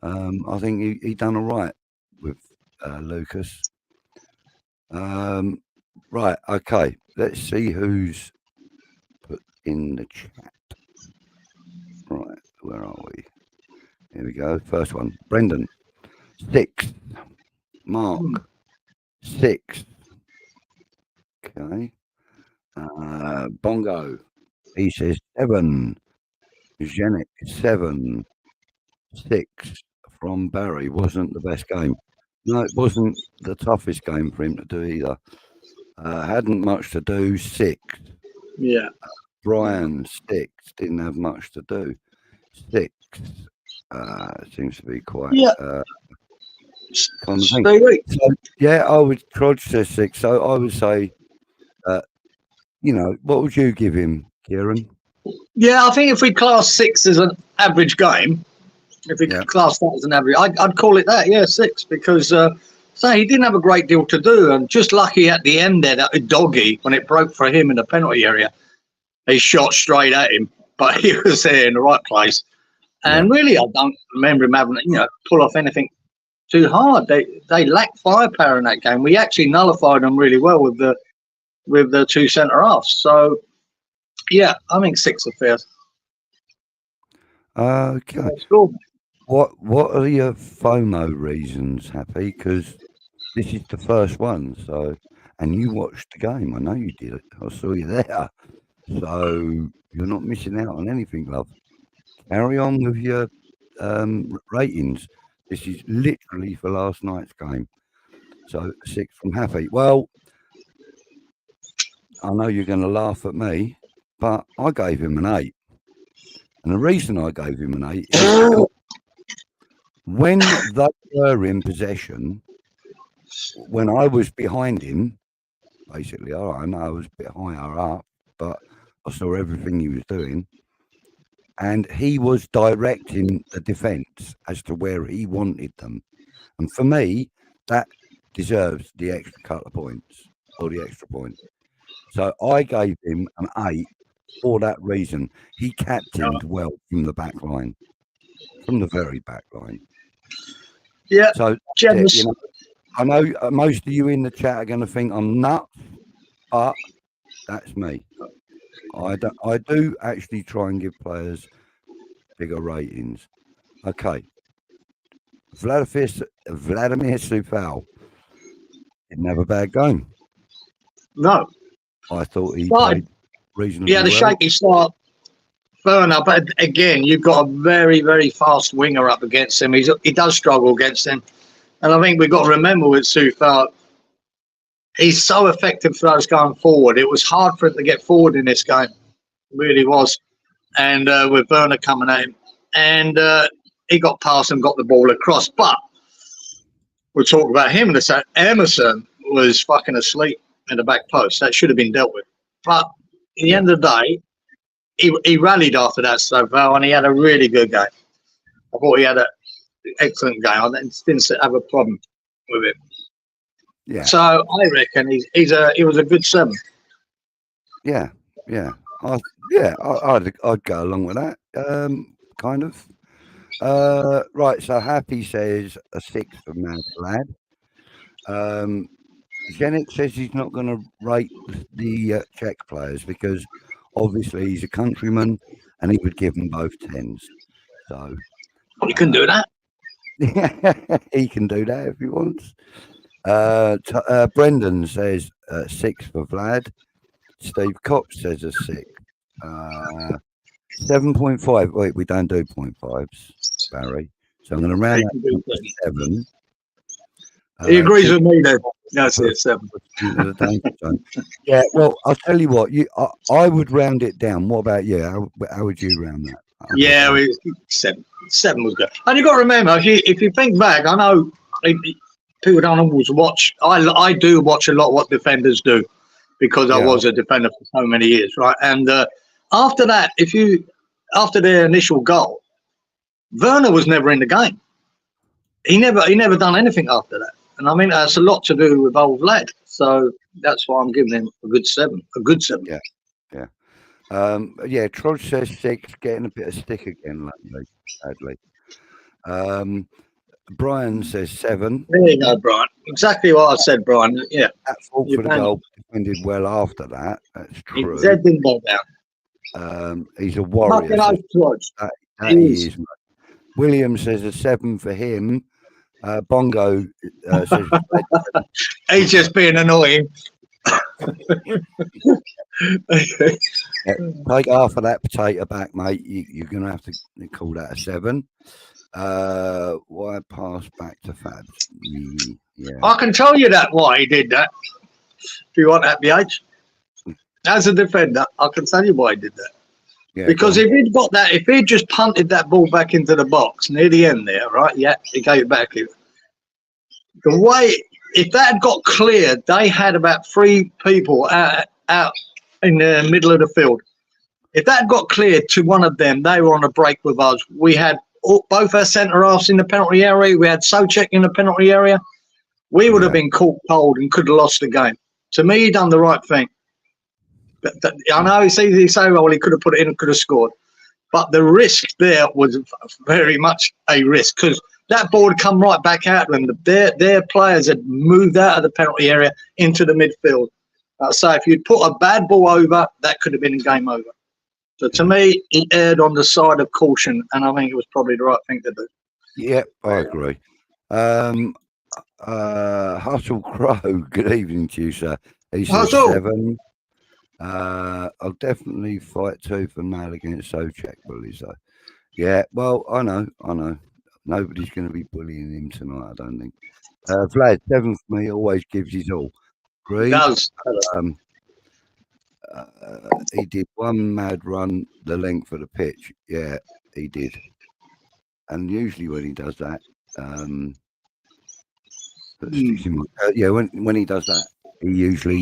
Speaker 1: I think he done all right with Lucas. Right, okay. Let's see who's put in the chat. Right, where are we? Here we go. First one. Brendan, 6th. Mark, 6th. Okay. Bongo, he says 7. Janik, 7. 6 from Barry. Wasn't the best game. No, it wasn't the toughest game for him to do either. Hadn't much to do. 6.
Speaker 2: Yeah.
Speaker 1: Brian, 6. Didn't have much to do. 6. Seems to be quite kind of thing. So, yeah, I would Crodge says 6. So I would say, you know, what would you give him, Kieran?
Speaker 2: Yeah, I think if we class 6 as an average game, if we class that as an average, I'd call it that. Yeah, 6, because he didn't have a great deal to do, and just lucky at the end there that doggy when it broke for him in the penalty area, he shot straight at him, but he was there in the right place. And really, I don't remember him having pull off anything too hard. They lacked firepower in that game. We actually nullified them really well with the 2 centre halves. So yeah, I think 6 are fair.
Speaker 1: Okay. What are your FOMO reasons, Happy? Because this is the first one, so, and you watched the game. I know you did it. I saw you there. So you're not missing out on anything, love. Carry on with your ratings. This is literally for last night's game. So 6 from Happy. Well, I know you're going to laugh at me, but I gave him an 8. And the reason I gave him an 8 is because when they were in possession, when I was behind him, basically, I know I was a bit higher up, but I saw everything he was doing. And he was directing the defence as to where he wanted them. And for me, that deserves the extra couple of points, or the extra point. So I gave him an 8 for that reason. He captained well from the back line, from the very back line.
Speaker 2: Yeah.
Speaker 1: So you know, I know most of you in the chat are going to think I'm nuts, but that's me. I do actually try and give players bigger ratings. Okay. Vladimir Soufal didn't have a bad game.
Speaker 2: No.
Speaker 1: I thought he played reasonably well.
Speaker 2: Yeah, the shaky start. Fair enough. But again, you've got a very, very fast winger up against him. He does struggle against him. And I think we've got to remember with Soufal, he's so effective for us going forward. It was hard for him to get forward in this game. It really was. And with Werner coming at him. And he got past and got the ball across. But we'll talk about him in a second. Emerson was fucking asleep in the back post. That should have been dealt with. But at the end of the day, he rallied after that so far, and he had a really good game. I thought he had an excellent game. I didn't have a problem with it.
Speaker 1: Yeah.
Speaker 2: So I reckon he was a good 7.
Speaker 1: Yeah. I'd go along with that. Kind of. Right. So Happy says a 6 for Mad Lad. Janet says he's not going to rate the Czech players because obviously he's a countryman and he would give them both 10s. So
Speaker 2: he can do that.
Speaker 1: He can do that if he wants. Brendan says 6 for Vlad. Steve Cox says a 6. 7.5. Wait, we don't do 0.5s, Barry. So I'm going to round that to 7.
Speaker 2: He agrees with me then. That's it, 7.
Speaker 1: Into the danger zone. Yeah, well, I'll tell you what. I would round it down. What about you? How would you round that?
Speaker 2: Yeah, 7. 7 was good. And you got to remember, if you think back, I know people don't always watch. I do watch a lot what defenders do because I was a defender for so many years, right? And after that, after their initial goal, Werner was never in the game. He never done anything after that. And I mean, that's a lot to do with old lad. So that's why I'm giving him a good 7. A good 7.
Speaker 1: Yeah. Trod says 6, getting a bit of stick again lately, sadly. Brian says 7.
Speaker 2: There you go, Brian. Exactly what I said, Brian. Yeah.
Speaker 1: That fault for the goal defended well after that. That's true.
Speaker 2: His head didn't go down.
Speaker 1: He's a warrior. That he is. William says a 7 for him. Bongo says
Speaker 2: he's just being annoying.
Speaker 1: Take half of that potato back, mate. You're going to have to call that a 7. Why pass back to Fabs? Yeah.
Speaker 2: I can tell you that why he did that. If you want that, BH. As a defender, I can tell you why he did that. Yeah, because if he'd got that, if he'd just punted that ball back into the box near the end there, right? Yeah, he gave it back in. The way, if that had got cleared, they had about 3 people out in the middle of the field. If that got cleared to one of them, they were on a break with us. We had both our centre halves in the penalty area. We had Soucek in the penalty area. We would have been caught cold and could have lost the game. To me, he done the right thing. But I know it's easy to say, well, he could have put it in and could have scored. But the risk there was very much a risk because that ball had come right back out to them. Their players had moved out of the penalty area into the midfield. So if you'd put a bad ball over, that could have been game over. So to me, he erred on the side of caution, and I think it was probably the right thing to do.
Speaker 1: Yep, I agree. Hustle Crow, good evening to you, sir. He's a 7. I'll definitely fight tooth and nail against Soucek bullies, though. Yeah, well, I know. Nobody's going to be bullying him tonight, I don't think. Vlad, 7 for me, always gives his all. Agree?
Speaker 2: He does.
Speaker 1: He did one mad run the length of the pitch. Yeah, he did. And usually when he does that, when he does that, he usually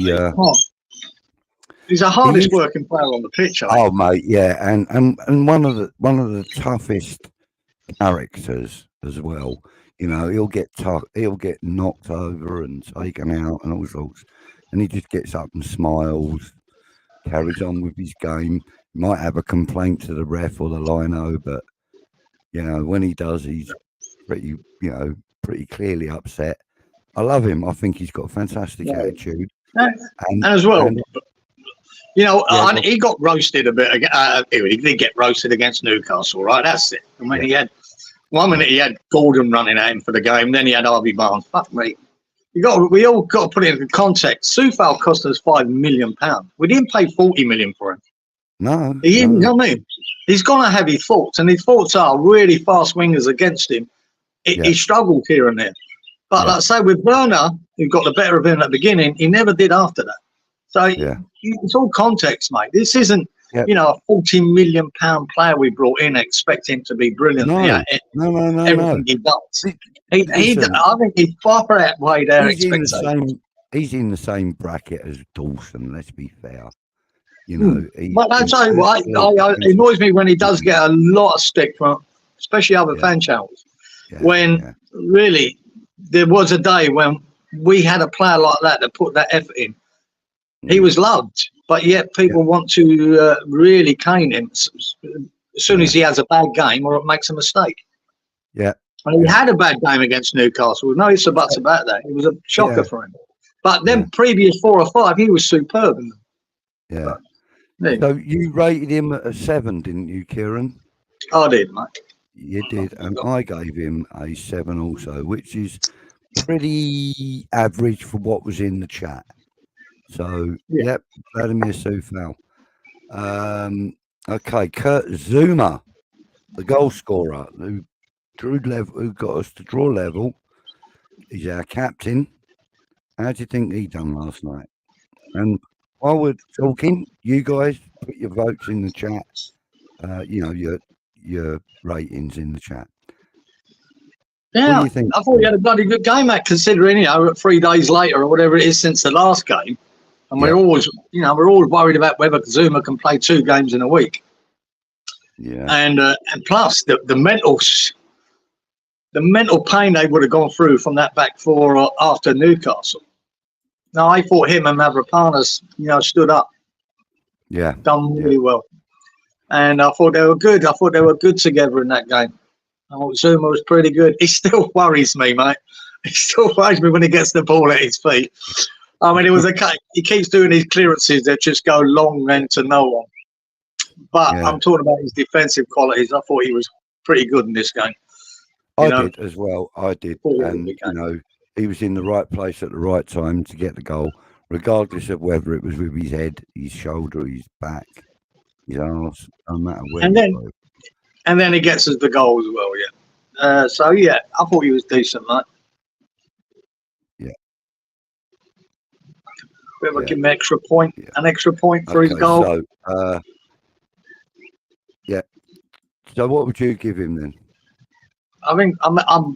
Speaker 2: he's a hardest working player on the pitch.
Speaker 1: Oh, mate, yeah, and one of the toughest characters as well. You know, he'll get knocked over and taken out and all sorts, and he just gets up and smiles, carries on with his game. He might have a complaint to the ref or the lino, but you know, when he does, he's pretty clearly upset. I love him. I think he's got a fantastic attitude.
Speaker 2: And as well, he got roasted a bit. He did get roasted against Newcastle, right? That's it. I mean, he had 1 minute he had Gordon running at him for the game, then he had Harvey Barnes. Fuck me. We all got to put it into context. Soufal cost us £5 million. We didn't pay 40 million for him.
Speaker 1: No.
Speaker 2: You know what I mean? He's going to have his faults, and his faults are really fast wingers against him. He struggled here and there. But like I say, with Werner, who got the better of him at the beginning, he never did after that. So it's all context, mate. This isn't, a £40 million player we brought in expecting to be brilliant.
Speaker 1: No.
Speaker 2: Everything he does. I think he's far way their expectations.
Speaker 1: He's in the same bracket as Dawson, let's be fair. You know,
Speaker 2: but that's it annoys me when he does get a lot of stick from, especially other fan channels. When really there was a day when we had a player like that put that effort in. He was loved, but yet people want to really cane him as soon as he has a bad game or makes a mistake.
Speaker 1: Yeah.
Speaker 2: And he had a bad game against Newcastle. No ifs or buts about that. It was a shocker for him. But then previous 4 or 5, he was superb.
Speaker 1: Yeah. So you rated him at a 7, didn't you, Kieran?
Speaker 2: I did, mate.
Speaker 1: You did, and I gave him a 7 also, which is pretty average for what was in the chat. So, Vladimir Soufal. Okay, Kurt Zouma, the goal scorer, who got us to draw level. He's our captain. How do you think he done last night? And while we're talking, you guys put your votes in the chat. You know, your ratings in the chat.
Speaker 2: Yeah,
Speaker 1: What do you think?
Speaker 2: I thought he had a bloody good game, Matt, considering, 3 days later or whatever it is since the last game. And we're always, we're all worried about whether Zouma can play 2 games in a week.
Speaker 1: Yeah.
Speaker 2: And plus the mental pain they would have gone through from that back 4 after Newcastle. Now, I thought him and Mavropanos, stood up.
Speaker 1: Yeah.
Speaker 2: Done really well. And I thought they were good. I thought they were good together in that game. I thought Zouma was pretty good. He still worries me, mate. He still worries me when he gets the ball at his feet. I mean, he keeps doing these clearances that just go long and to no one. But I'm talking about his defensive qualities. I thought he was pretty good in this game.
Speaker 1: I did as well. I did. And, he was in the right place at the right time to get the goal, regardless of whether it was with his head, his shoulder, his back, his arse, no matter where.
Speaker 2: And then he gets us the goal as well, I thought he was decent, mate.
Speaker 1: Yeah.
Speaker 2: We'll give him an extra point for his goal.
Speaker 1: So, So what would you give him then?
Speaker 2: I think I'm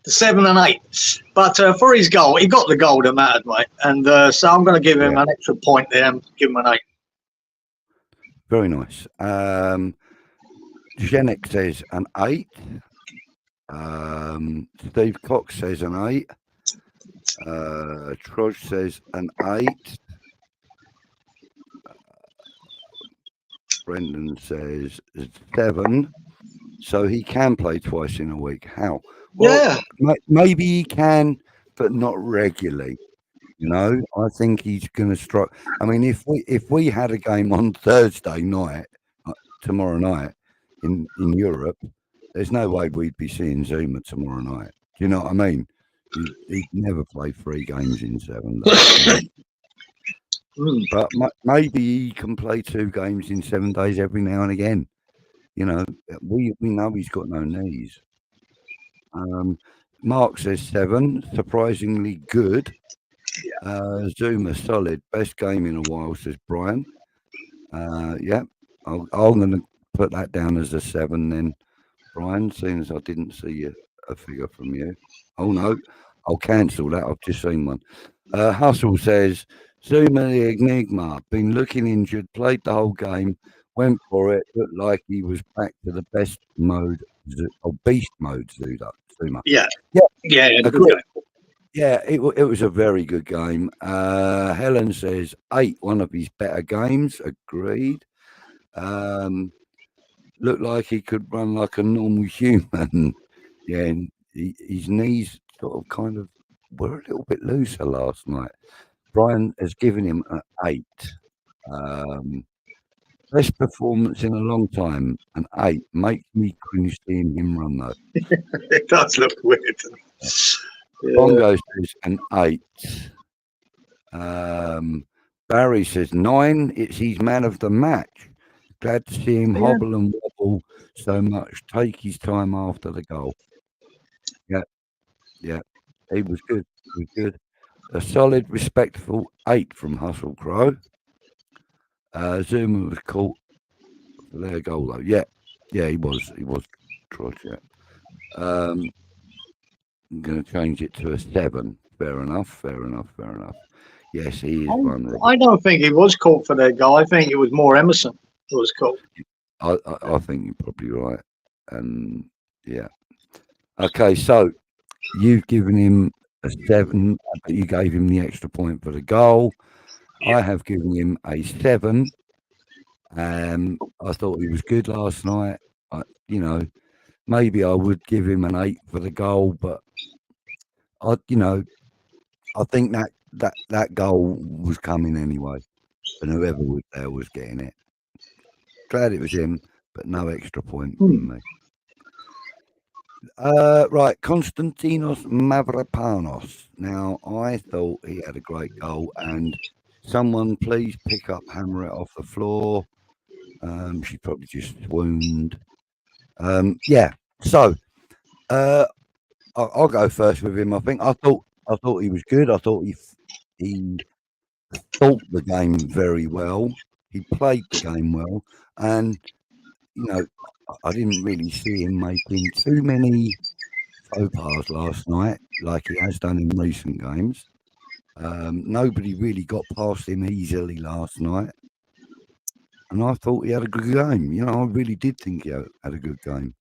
Speaker 2: 7 and 8, but for his goal, he got the goal that mattered, mate. And so I'm going to give him an extra point there and give him an 8.
Speaker 1: Very nice. Jenik says an 8. Steve Cox says an 8. Troj says an 8. Brendan says 7. So he can play twice in a week. How? Well, maybe he can, but not regularly. I think he's going to strike. I mean, if we had a game on Thursday night, tomorrow night in Europe, there's no way we'd be seeing Zouma tomorrow night. Do you know what I mean? He'd never play 3 games in 7 days. But maybe he can play 2 games in 7 days every now and again. We know he's got no knees. Mark says 7, surprisingly good. Zouma solid, best game in a while, says Brian. I'm going to put that down as a 7 then, Brian, seeing as I didn't see a figure from you. Oh no, I'll cancel that. I've just seen one. Hustle says Zouma the Enigma, been looking injured, played the whole game, went for it, looked like he was back to the best mode, or beast mode, Zouma.
Speaker 2: Yeah.
Speaker 1: Yeah, it was a very good game. Helen says 8, one of his better games. Agreed. Looked like he could run like a normal human. And his knees sort of kind of were a little bit looser last night. Brian has given him an 8. Best performance in a long time, an 8. Makes me cringe seeing him run though.
Speaker 2: It does look weird.
Speaker 1: Bongo says an 8. Barry says 9. It's his man of the match. Glad to see him hobble and wobble so much. Take his time after the goal. Yeah. He was good. A solid, respectful 8 from Hustle Crow. Zouma was caught for their goal though. Yeah, he was. Trot, I'm going to change it to a 7. Fair enough. Yes, he is vulnerable.
Speaker 2: I don't think he was caught for their goal. I think it was more Emerson who was caught.
Speaker 1: I think you're probably right. And okay, so you've given him a 7, but you gave him the extra point for the goal. I have given him a 7. I thought he was good last night. Maybe I would give him an 8 for the goal, but I think that goal was coming anyway, and whoever was there was getting it. Glad it was him, but no extra point from me. Right, Konstantinos Mavropanos. Now, I thought he had a great goal, and someone please pick up Hammer it off the floor. She probably just swooned. So I'll go first with him. I think I thought I thought he was good. I thought he thought the game very well. He played the game well, and I didn't really see him making too many faux pas last night, like he has done in recent games. Nobody really got past him easily last night, and I thought he had a good game. I really did think he had a good game.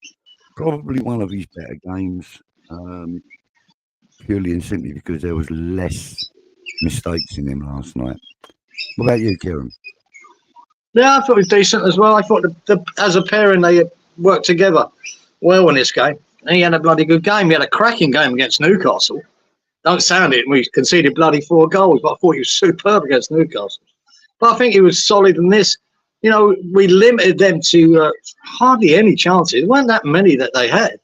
Speaker 1: Probably one of his better games, purely and simply because there was less mistakes in him last night. What about you, Kieran?
Speaker 2: Yeah, I thought he was decent as well. I thought as a pairing they worked together well in this game. And he had a bloody good game. He had a cracking game against Newcastle. Don't sound it. We conceded bloody 4 goals, but I thought he was superb against Newcastle. But I think he was solid in this. We limited them to hardly any chances. There weren't that many that they had.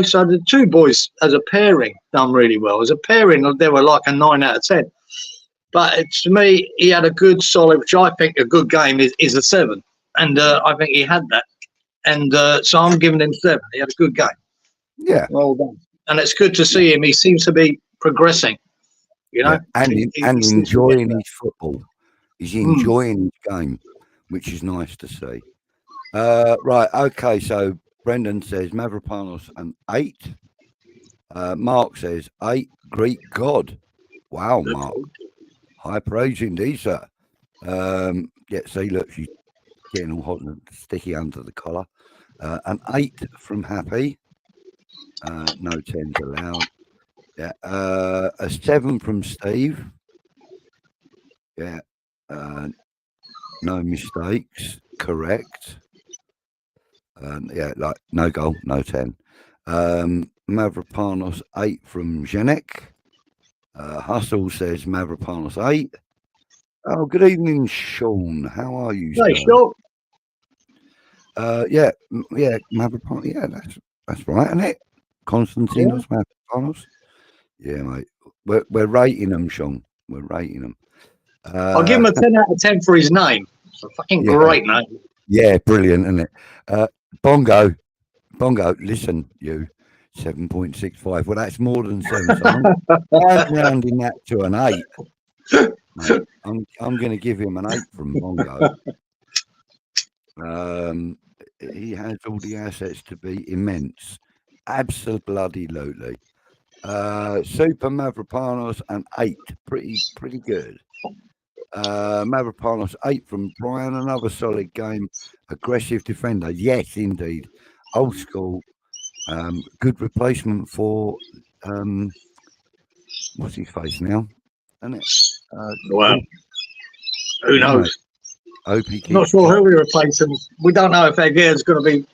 Speaker 2: So the two boys as a pairing done really well. As a pairing, they were like a 9 out of 10. But to me, he had a good, solid, which I think a good game is a 7. And I think he had that. And so I'm giving him 7. He had a good game.
Speaker 1: Yeah.
Speaker 2: Well done. And it's good to see him. He seems to be progressing,
Speaker 1: Yeah. And enjoying his football. He's enjoying his game, which is nice to see. Right. Okay. So Brendan says Mavropanos an 8. Mark says 8. Greek God. Wow, Mark. High praise indeed, sir. See, look, she's getting all hot and sticky under the collar. An 8 from Happy. No 10s allowed. Yeah. A 7 from Steve. Yeah. No mistakes. Correct. Like no goal, no 10. Mavropanos 8 from Janek. Hustle says Mavropanos 8. Oh, good evening, Sean. How are you?
Speaker 2: Hey, Sean.
Speaker 1: Mavropanos. Yeah, that's right, isn't it? Konstantinos Mavropanos. Yeah, mate. We're rating them, Sean. We're rating them.
Speaker 2: I'll give him a 10 out of 10 for his name. It's a fucking great name.
Speaker 1: Yeah, brilliant, isn't it? Bongo, listen, you 7.65. Well, that's more than 7. So I'm rounding that to an 8. Mate, I'm going to give him an 8 from Bongo. He has all the assets to be immense. Absolutely. Super Mavropanos an 8. Pretty good. Mavropanos 8 from Brian. Another solid game. Aggressive defender. Yes, indeed. Old school. Good replacement for what's his face now? Isn't it?
Speaker 2: Wow. Who knows?
Speaker 1: Not
Speaker 2: sure who we replace him. We don't know if Aguirre's going to be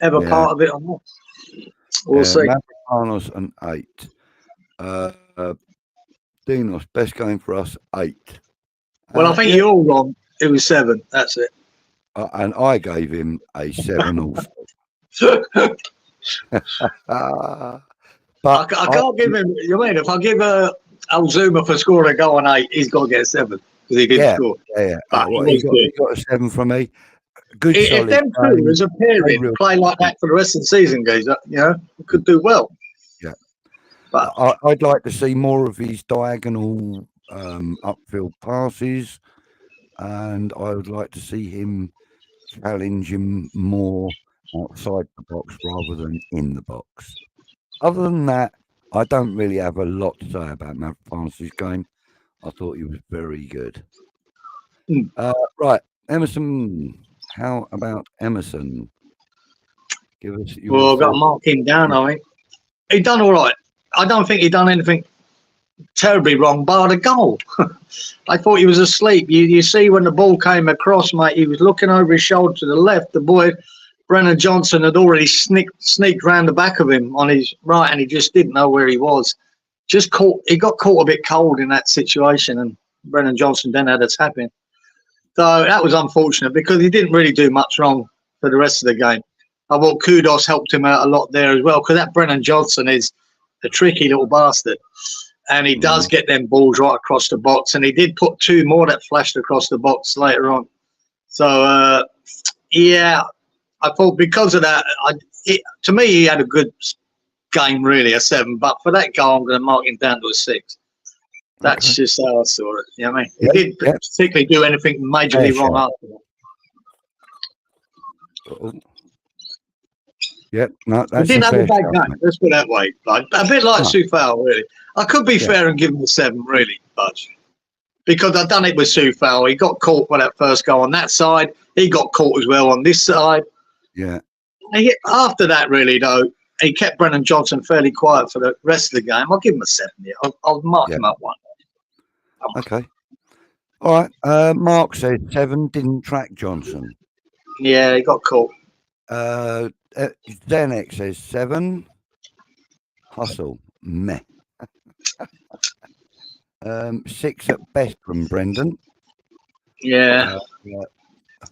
Speaker 2: ever part of it or not. We'll see.
Speaker 1: Mavropanos an 8. Dinos, best game for us, 8.
Speaker 2: Well, I think you're all wrong. It was 7. That's it.
Speaker 1: And I gave him a 7 also.
Speaker 2: But I can't give him. If I give Zouma for scoring a goal on 8, he's got to get a 7 because he didn't score.
Speaker 1: Yeah. He got a 7 from me. Good.
Speaker 2: If them two as a pairing play like that for the rest of the season, guys, we could do well.
Speaker 1: Yeah.
Speaker 2: But
Speaker 1: I'd like to see more of his diagonal upfield passes, and I would like to see him challenge him more outside the box rather than in the box. Other than that, I don't really have a lot to say about Mavropanos' game. I thought he was very good. Right, Emerson. How about Emerson? Give us your.
Speaker 2: Well, I've got to mark him down, I think. He done all right. I don't think he done anything terribly wrong, bar the goal. I thought he was asleep. You see when the ball came across, mate, he was looking over his shoulder to the left. The boy, Brennan Johnson, had already sneaked round the back of him on his right, and he just didn't know where he was. He got caught a bit cold in that situation, and Brennan Johnson then had a tap in. So that was unfortunate because he didn't really do much wrong for the rest of the game. I thought Kudus helped him out a lot there as well because that Brennan Johnson is a tricky little bastard. And he does get them balls right across the box. And he did put 2 more that flashed across the box later on. So, I thought because of that, to me, he had a good game, really, a 7. But for that goal, I'm going to mark him down to a 6. That's just how I saw it. You know what I mean? He didn't particularly do anything majorly wrong after that.
Speaker 1: Yep, no, that's
Speaker 2: he didn't have a bad game. Let's put it that way. Like, a bit like Soufal, really. I could be fair and give him a 7, really, Budge. Because I've done it with Soufal. He got caught with that first goal on that side. He got caught as well on this side.
Speaker 1: Yeah.
Speaker 2: After that, really, though, he kept Brennan Johnson fairly quiet for the rest of the game. I'll give him a 7. Yeah. I'll mark him up 1.
Speaker 1: Okay. All right. Mark said 7, didn't track Johnson.
Speaker 2: Yeah, he got caught.
Speaker 1: Zenek says 7. Hustle. Meh. 6 at best from Brendan.
Speaker 2: Yeah.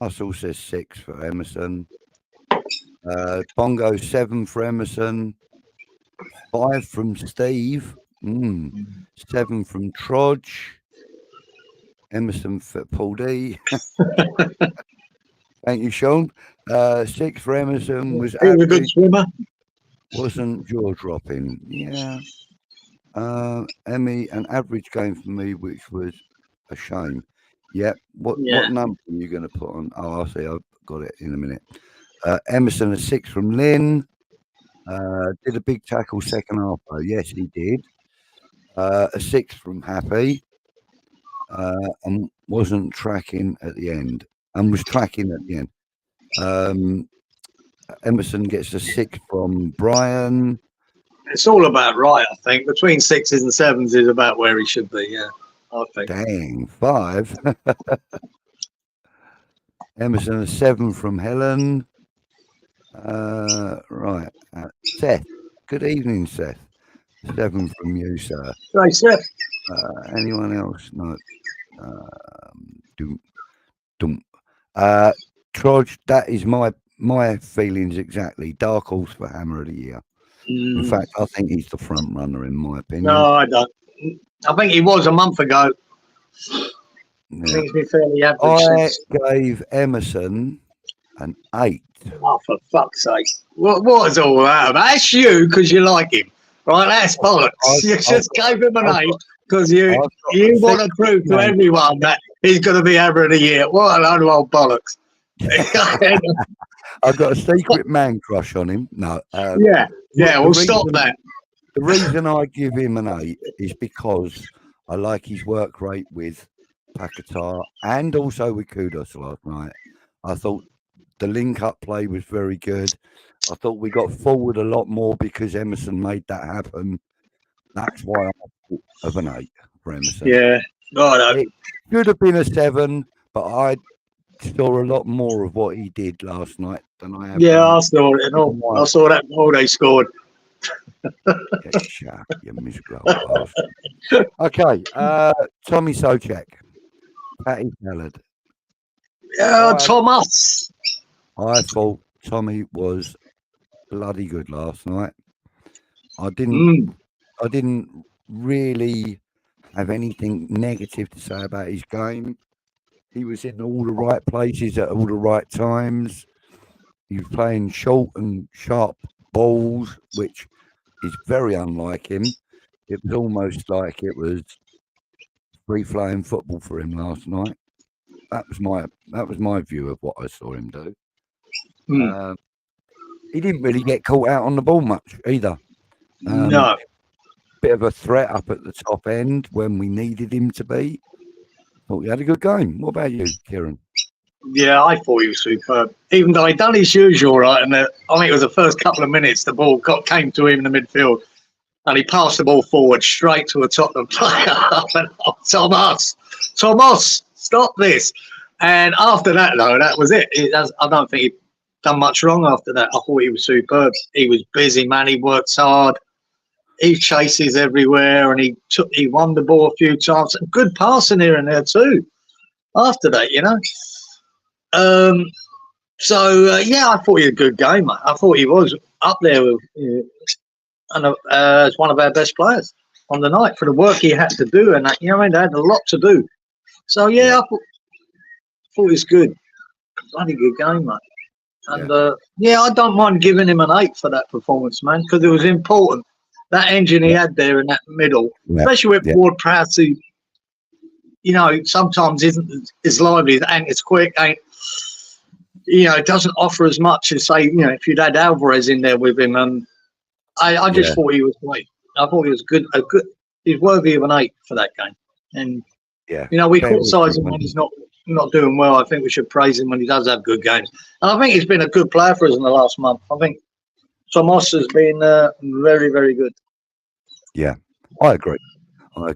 Speaker 1: Hustle says 6 for Emerson. Bongo 7 for Emerson. 5 from Steve. 7 from Trodge. Emerson for Paul D. Thank you, Sean. 6 for Emerson was
Speaker 2: a good swimmer.
Speaker 1: Wasn't jaw dropping. Yeah. Emmy, an average game for me, which was a shame. Yep. What number are you going to put on? Oh, I'll see. I've got it in a minute. Emerson, a 6 from Lynn. Did a big tackle second half, though. Yes, he did. A 6 from Happy. And wasn't tracking at the end. And was tracking at the end. Emerson gets a 6 from Brian.
Speaker 2: It's all about right, I think. Between 6s and 7s is about where he should be, yeah, I think.
Speaker 1: Dang, 5. Emerson, a 7 from Helen. Right. Seth. Good evening, Seth. 7 from you, sir.
Speaker 2: Right, Seth.
Speaker 1: Anyone else? No. Trodge, that is my feelings exactly. Dark horse for Hammer of the Year. In fact, I think he's the front runner in my opinion.
Speaker 2: No, I don't. I think he was a month ago. Yeah. I think he's been fairly average.
Speaker 1: I gave Emerson an 8.
Speaker 2: Oh, for fuck's sake! What is all that about? That's you because you like him, right? That's bollocks. You just gave him an 8 because you want to prove to everyone that he's going to be Hammer of the Year. What a load of old bollocks!
Speaker 1: I've got a secret man crush on him. No.
Speaker 2: Yeah, we'll stop that.
Speaker 1: The reason I give him an 8 is because I like his work rate with Paqueta and also with Kudus last night. I thought the link-up play was very good. I thought we got forward a lot more because Emerson made that happen. That's why I thought of an 8 for Emerson.
Speaker 2: Yeah, right.
Speaker 1: It should have been a 7, but I saw a lot more of what he did last night than I have.
Speaker 2: Yeah, I saw it. I saw that goal they scored.
Speaker 1: Get shut, you miserable bastard. Okay, Tommy Soucek, Patty Salad.
Speaker 2: Yeah, Thomas.
Speaker 1: I thought Tommy was bloody good last night. I didn't really have anything negative to say about his game. He was in all the right places at all the right times. He was playing short and sharp balls, which is very unlike him. It was almost like it was free-flowing football for him last night. That was my view of what I saw him do. He didn't really get caught out on the ball much either.
Speaker 2: No.
Speaker 1: Bit of a threat up at the top end when we needed him to be. Thought he had a good game. What about you, Kieran?
Speaker 2: Yeah, I thought he was superb. Even though he done his usual, right? And I think it was the first couple of minutes the ball came to him in the midfield, and he passed the ball forward straight to a Tottenham player. Thomas, stop this! And after that, though, that was it. I don't think he done much wrong after that. I thought he was superb. He was busy, man. He worked hard. He chases everywhere, and he won the ball a few times. Good passing here and there too. After that, you know. Yeah, I thought he had a good game. I thought he was up there with, as one of our best players on the night for the work he had to do, and you know, what I mean, they had a lot to do. So yeah, I thought he was good. Bloody good game, mate. And I don't mind giving him an 8 for that performance, man, because it was important. That engine he had there in that middle, especially with Ward-Prowse, who, you know, sometimes isn't as lively and as quick, it doesn't offer as much as, say, you know, if you'd had Alvarez in there with him. I just thought he was great. I thought he was good. He's worthy of an 8 for that game. And you know, we criticise him when he's not doing well. I think we should praise him when he does have good games. And I think he's been a good player for us in the last month. I think Tomas has been very, very good.
Speaker 1: Yeah, I agree. I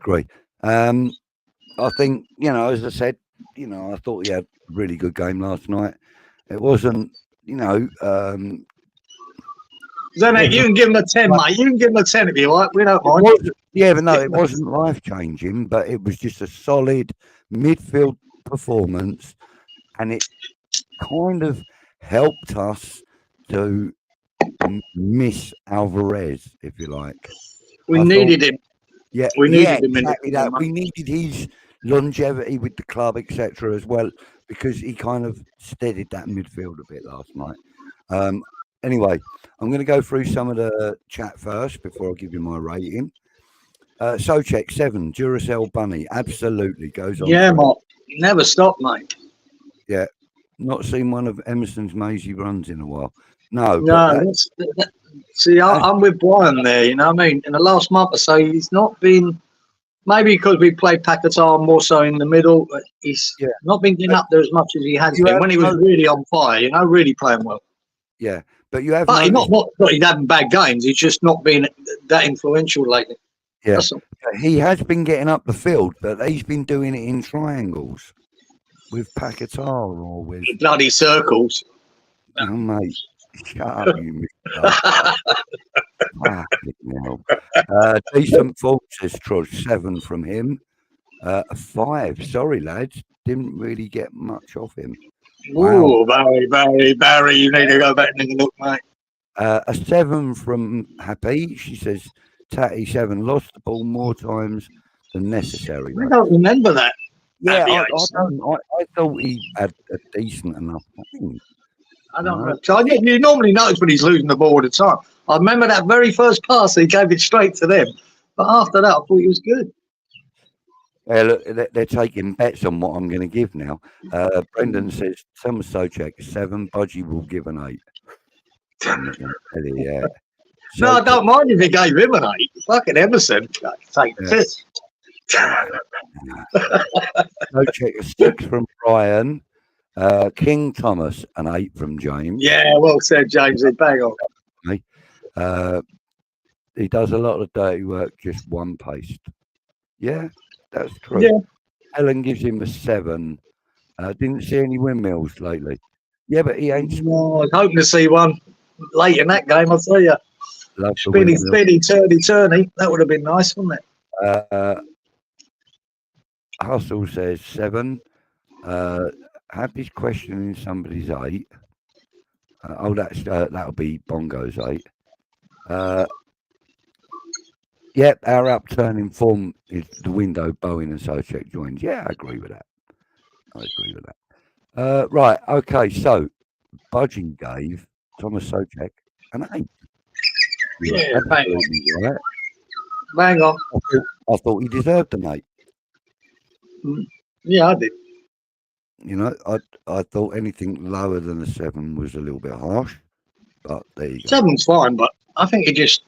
Speaker 1: think, you know, as I said, you know, I thought he had a really good game last night. It wasn't, you know.
Speaker 2: Zenek, you can give him a 10, mate. You can give him a 10 if you like. We don't mind.
Speaker 1: But no, it wasn't life-changing, but it was just a solid midfield performance, and it kind of helped us to miss Alvarez, if you like.
Speaker 2: We needed him.
Speaker 1: Yeah, we needed him. Exactly that. We needed his longevity with the club, etc., as well, because he kind of steadied that midfield a bit last night. Anyway, I'm going to go through some of the chat first before I give you my rating. Soucek 7, Duracell Bunny, absolutely goes on.
Speaker 2: Yeah, Mark, never stop, mate.
Speaker 1: Yeah, not seen one of Emerson's mazy runs in a while.
Speaker 2: See, I'm with Brian there. You know what I mean? In the last month or so, he's not been. Maybe because we played Paqueta more so in the middle, but he's not been getting up there as much as he has been when he was really on fire. You know, really playing well.
Speaker 1: Yeah, but you have.
Speaker 2: But he's not he's having bad games. He's just not been that influential lately.
Speaker 1: Yeah, he has been getting up the field, but he's been doing it in triangles with Paqueta or with
Speaker 2: bloody circles.
Speaker 1: Oh, mate, shut up, you decent fault, says Trudge, 7 from him. A 5. Sorry, lads, didn't really get much off him.
Speaker 2: Wow. Barry, you need to go back and look, mate.
Speaker 1: A 7 from Happy. She says, Tatty 7 lost the ball more times than necessary.
Speaker 2: I don't remember that.
Speaker 1: Yeah, I thought he had a decent enough game.
Speaker 2: I don't know. So you normally notice when he's losing the ball all the time. I remember that very first pass, he gave it straight to them. But after that, I thought he was good.
Speaker 1: Yeah, look, they're taking bets on what I'm going to give now. Brendan says, Thomas Soucek 7, Budgie will give an 8. Yeah.
Speaker 2: No, I don't mind if he gave him an 8. Fucking Emerson. Take this.
Speaker 1: Soucek a 6 from Brian. King Thomas an 8 from James.
Speaker 2: Yeah, well said, James. Bang on.
Speaker 1: He does a lot of dirty work, just one paste. Yeah, that's true.
Speaker 2: Yeah.
Speaker 1: Helen gives him a 7. Didn't see any windmills lately. Yeah, but he ain't.
Speaker 2: No, I was hoping to see one late in that game, I'll tell you. Spinny, turny. That would have been nice, wouldn't it?
Speaker 1: Hustle says 7. Happy's questioning somebody's 8. That'll be Bongo's 8. Yep, our upturning form is the window Bowen and Soucek joins. Yeah, I agree with that. Right, okay, so Budgie gave Thomas Soucek an 8.
Speaker 2: Yeah, bang on.
Speaker 1: Right.
Speaker 2: Bang on.
Speaker 1: I thought he deserved an 8.
Speaker 2: Yeah, I did.
Speaker 1: You know, I thought anything lower than a 7 was a little bit harsh, but there you go.
Speaker 2: 7's fine, but I think it just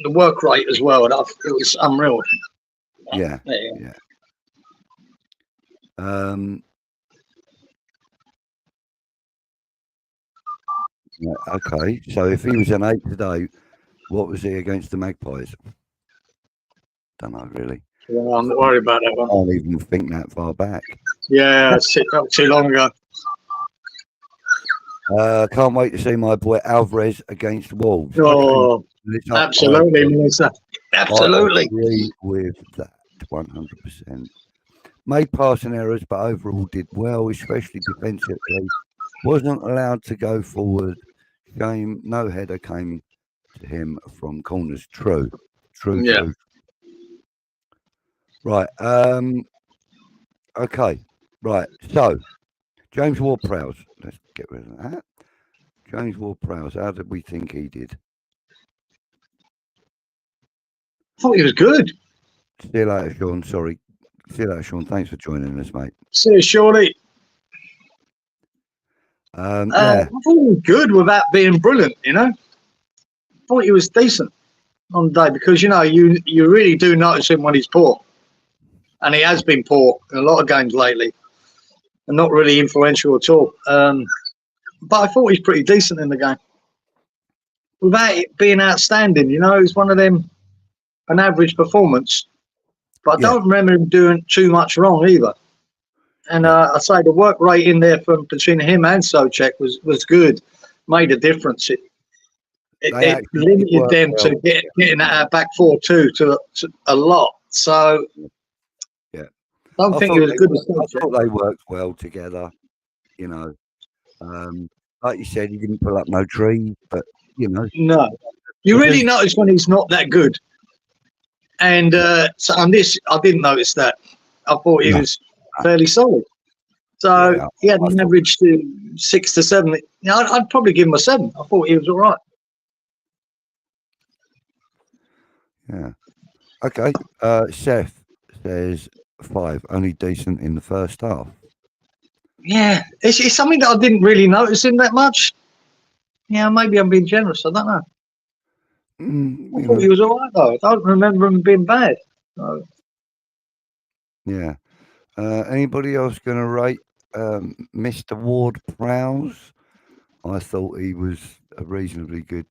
Speaker 2: the work rate as well. It was unreal.
Speaker 1: Yeah. Okay, so if he was an 8 today, what was he against the Magpies? Don't know really.
Speaker 2: Yeah, I'm not worried about that one.
Speaker 1: I can't even think that far back.
Speaker 2: Yeah, not too long ago.
Speaker 1: Can't wait to see my boy Alvarez against Wolves.
Speaker 2: Oh, absolutely, Melissa. Absolutely.
Speaker 1: I agree with that 100%. Made passing errors, but overall did well, especially defensively. Wasn't allowed to go forward. No header came to him from corners. True.
Speaker 2: Yeah.
Speaker 1: Right. Okay. Right. So, James Ward-Prowse. Let's get rid of that. James Ward-Prowse, how did we think he did?
Speaker 2: I thought he was good.
Speaker 1: See you later, Sean. Sorry. See you later, Sean. Thanks for joining us, mate.
Speaker 2: See you shortly.
Speaker 1: Yeah.
Speaker 2: I thought he was good without being brilliant, you know. I thought he was decent on the day because, you know, you really do notice him when he's poor. And he has been poor in a lot of games lately and not really influential at all. But I thought he's pretty decent in the game without it being outstanding. You know, it's one of them, an average performance. But I don't remember him doing too much wrong either. And I say the work rate in there from between him and Soucek was good, made a difference. It limited them to getting at our back 4-2 to a lot. So
Speaker 1: yeah,
Speaker 2: I don't think it was good as
Speaker 1: Soucek. I thought they worked well together. You know, like you said, he didn't pull up no tree, but you know,
Speaker 2: no, you really notice when he's not that good. And so on this, I didn't notice that. I thought he was fairly solid. So he had an average to 6 to 7. You know, I'd probably give him a 7. I thought he was all right.
Speaker 1: Yeah. Okay. Seth says 5. Only decent in the first half. Yeah,
Speaker 2: it's something that I didn't really notice him that much. Yeah, maybe I'm being generous. I don't know. I thought he was all right though. I don't remember him being bad. So.
Speaker 1: Yeah. Anybody else going to rate Mr. Ward-Prowse? I thought he was a reasonably good.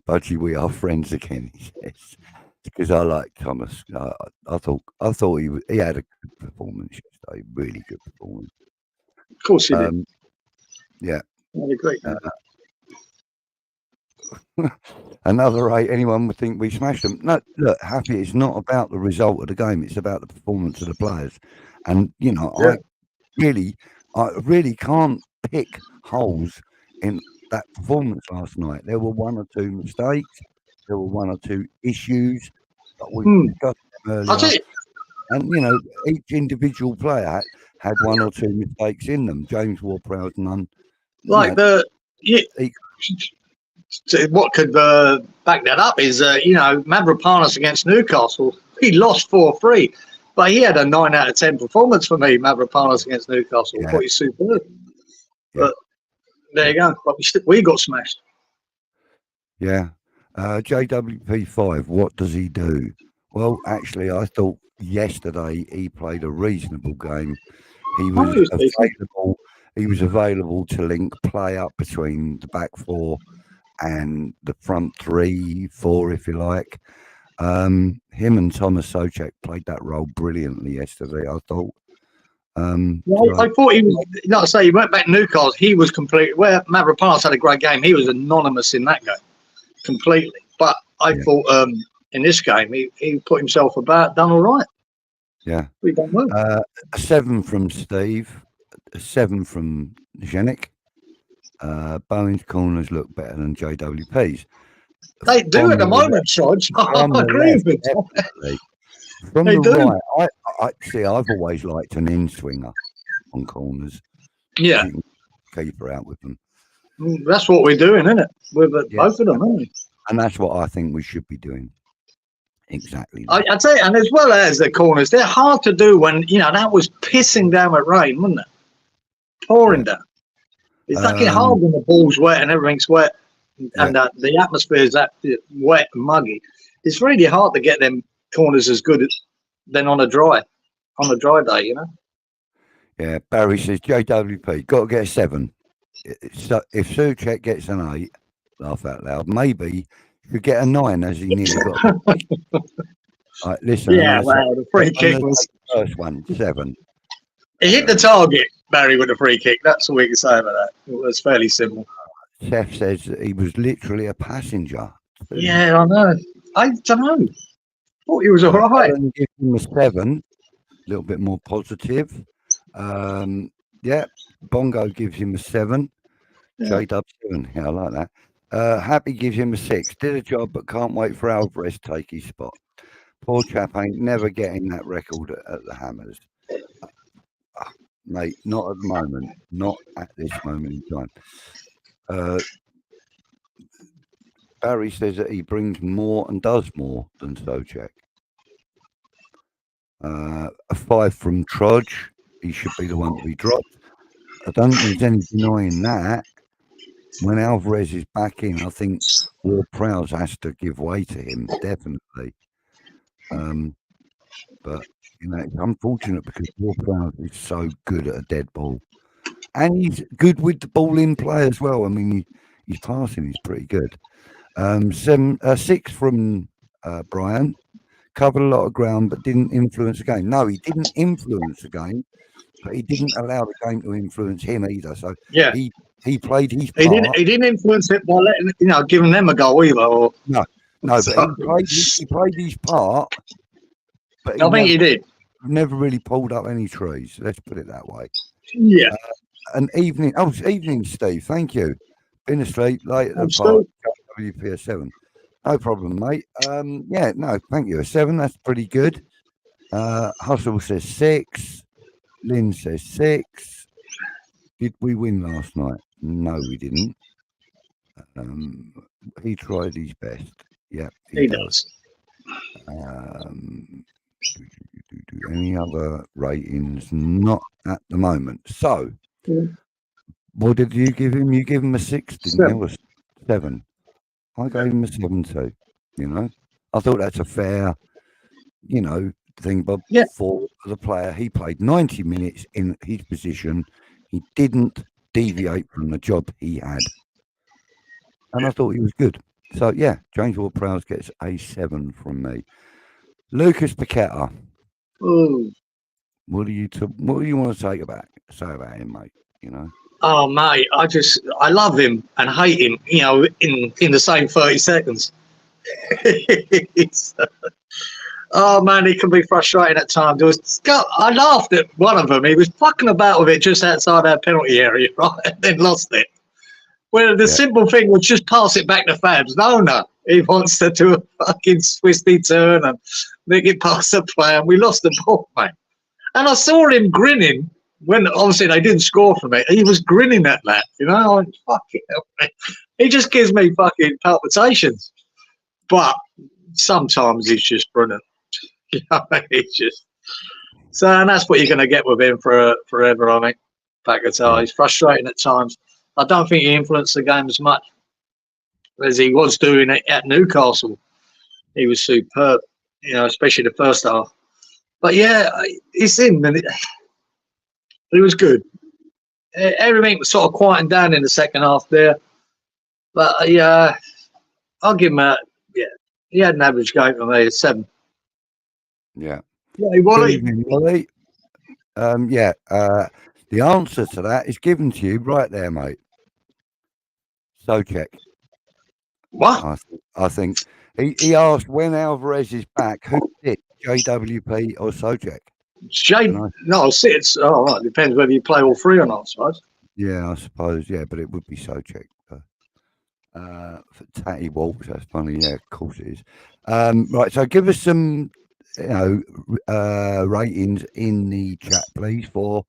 Speaker 1: Budgie, we are friends again. He says because I like Thomas. I thought he had a good performance yesterday. Really good performance.
Speaker 2: Of course he did.
Speaker 1: Yeah.
Speaker 2: Had a great.
Speaker 1: Another 8. Anyone would think we smashed them. No, look, Happy. It's not about the result of the game. It's about the performance of the players. And you know, I really can't pick holes in that performance last night. There were 1 or 2 mistakes. There were 1 or 2 issues that we discussed earlier. And you know, each individual player had 1 or 2 mistakes in them. James Ward-Prowse, none.
Speaker 2: Like what could back that up is, you know, Mavropanos against Newcastle. He lost 4-3, but he had a 9 out of 10 performance for me, Mavropanos against Newcastle. I thought he's superb. But there you go. But we got smashed.
Speaker 1: Yeah. JWP5, what does he do? Well, actually, I thought yesterday he played a reasonable game. He was available. He was available to link play up between the back 4 and the front 3, 4, if you like. Him and Thomas Soucek played that role brilliantly yesterday, I thought.
Speaker 2: I thought he was, like I say, he went back to Newcastle. He was completely, where Mavropanos had a great game, he was anonymous in that game, completely. But I thought in this game, he put himself about, done all right.
Speaker 1: Yeah.
Speaker 2: We done well.
Speaker 1: A 7 from Steve, a 7 from Janik. Bowen's corners look better than JWP's.
Speaker 2: They do at the moment, Sodge. I agree with you.
Speaker 1: From the right, I see. I've always liked an in-swinger on corners.
Speaker 2: Yeah,
Speaker 1: you can keep her out with them.
Speaker 2: That's what we're doing, isn't it? With both of them, isn't it?
Speaker 1: And that's what I think we should be doing. Exactly.
Speaker 2: I'd say, and as well as the corners, they're hard to do when, you know, that was pissing down with rain, wasn't it? Pouring down. It's like it's hard when the ball's wet and everything's wet, and the atmosphere is that wet and muggy. It's really hard to get them corners as good than on a dry day, you know.
Speaker 1: Yeah, Barry says JWP got to get a 7. So if Soucek gets an 8, laugh out loud. Maybe you could get a 9 as he nearly got. Right, listen.
Speaker 2: Yeah, well, the free kick was
Speaker 1: the first one, 7.
Speaker 2: He hit the target, Barry, with a free kick. That's all we can say about that. It was fairly simple.
Speaker 1: Seth says that he was literally a passenger.
Speaker 2: Yeah, I know. I don't know. Thought he was all right.
Speaker 1: Give him a 7, a little bit more positive. Bongo gives him a 7. JW 7. Yeah, I like that. Happy gives him a 6. Did a job, but can't wait for Alvarez to take his spot. Poor chap ain't never getting that record at the Hammers. mate, not at the moment. Not at this moment in time. Barry says that he brings more and does more than Soucek. A 5 from Trudge. He should be the one to be dropped. I don't think there's any denying that. When Alvarez is back in, I think Ward-Prowse has to give way to him, definitely. But, you know, it's unfortunate because Ward-Prowse is so good at a dead ball. And he's good with the ball in play as well. I mean, his passing is pretty good. 6 from Brian. Covered a lot of ground, but didn't influence the game. No, he didn't influence the game, but he didn't allow the game to influence him either. So
Speaker 2: yeah,
Speaker 1: he played his part.
Speaker 2: He didn't influence it by letting giving them a goal either. Or,
Speaker 1: no, but he played his part. But
Speaker 2: I think he did.
Speaker 1: Never really pulled up any trees. Let's put it that way.
Speaker 2: Yeah.
Speaker 1: Evening, Steve. Thank you. Been asleep late at the park. WPS7. No problem, mate. Yeah, no, thank you. A 7, that's pretty good. Hustle says 6. Lynn says 6. Did we win last night? No, we didn't. He tried his best. Yeah,
Speaker 2: he does.
Speaker 1: Any other ratings? Not at the moment. So, what did you give him? You give him a 6, didn't you? Or 7. I gave him a 7 too. You know, I thought that's a fair, thing. But for the player, he played 90 minutes in his position. He didn't deviate from the job he had, and I thought he was good. So yeah, James Ward-Prowse gets a 7 from me. Lucas Paqueta. What do you want to say about him, mate? You know.
Speaker 2: Oh mate, I love him and hate him. In the same 30 seconds. Oh man, he can be frustrating at times. I laughed at one of them. He was fucking about with it just outside our penalty area, right, and then lost it. Where the simple thing was just pass it back to Fabs. No, he wants to do a fucking twisty turn and make it past the player. And we lost the ball, mate. And I saw him grinning when obviously they didn't score from it. He was grinning at that, I went, fucking hell, man. He just gives me fucking palpitations. But sometimes he's just brilliant. It's just so, and that's what you're going to get with him forever. I think Paqueta. He's frustrating at times. I don't think he influenced the game as much as he was doing it at Newcastle. He was superb, especially the first half. But yeah, it's him, and he was good. Everything was sort of quieting down in the second half there. But yeah, I'll give him a. He had an average game for me, a 7.
Speaker 1: Yeah.
Speaker 2: Yeah, Wally.
Speaker 1: The answer to that is given to you right there, mate. Soucek.
Speaker 2: What?
Speaker 1: I think he asked when Alvarez is back, who did JWP or Soucek?
Speaker 2: No, it's right. Depends whether you play all 3 or not, I suppose.
Speaker 1: Yeah, I suppose. Yeah, but it would be Soucek. For Tatty Walks, that's funny. Yeah, of course it is. Right, so give us some, ratings in the chat, please, for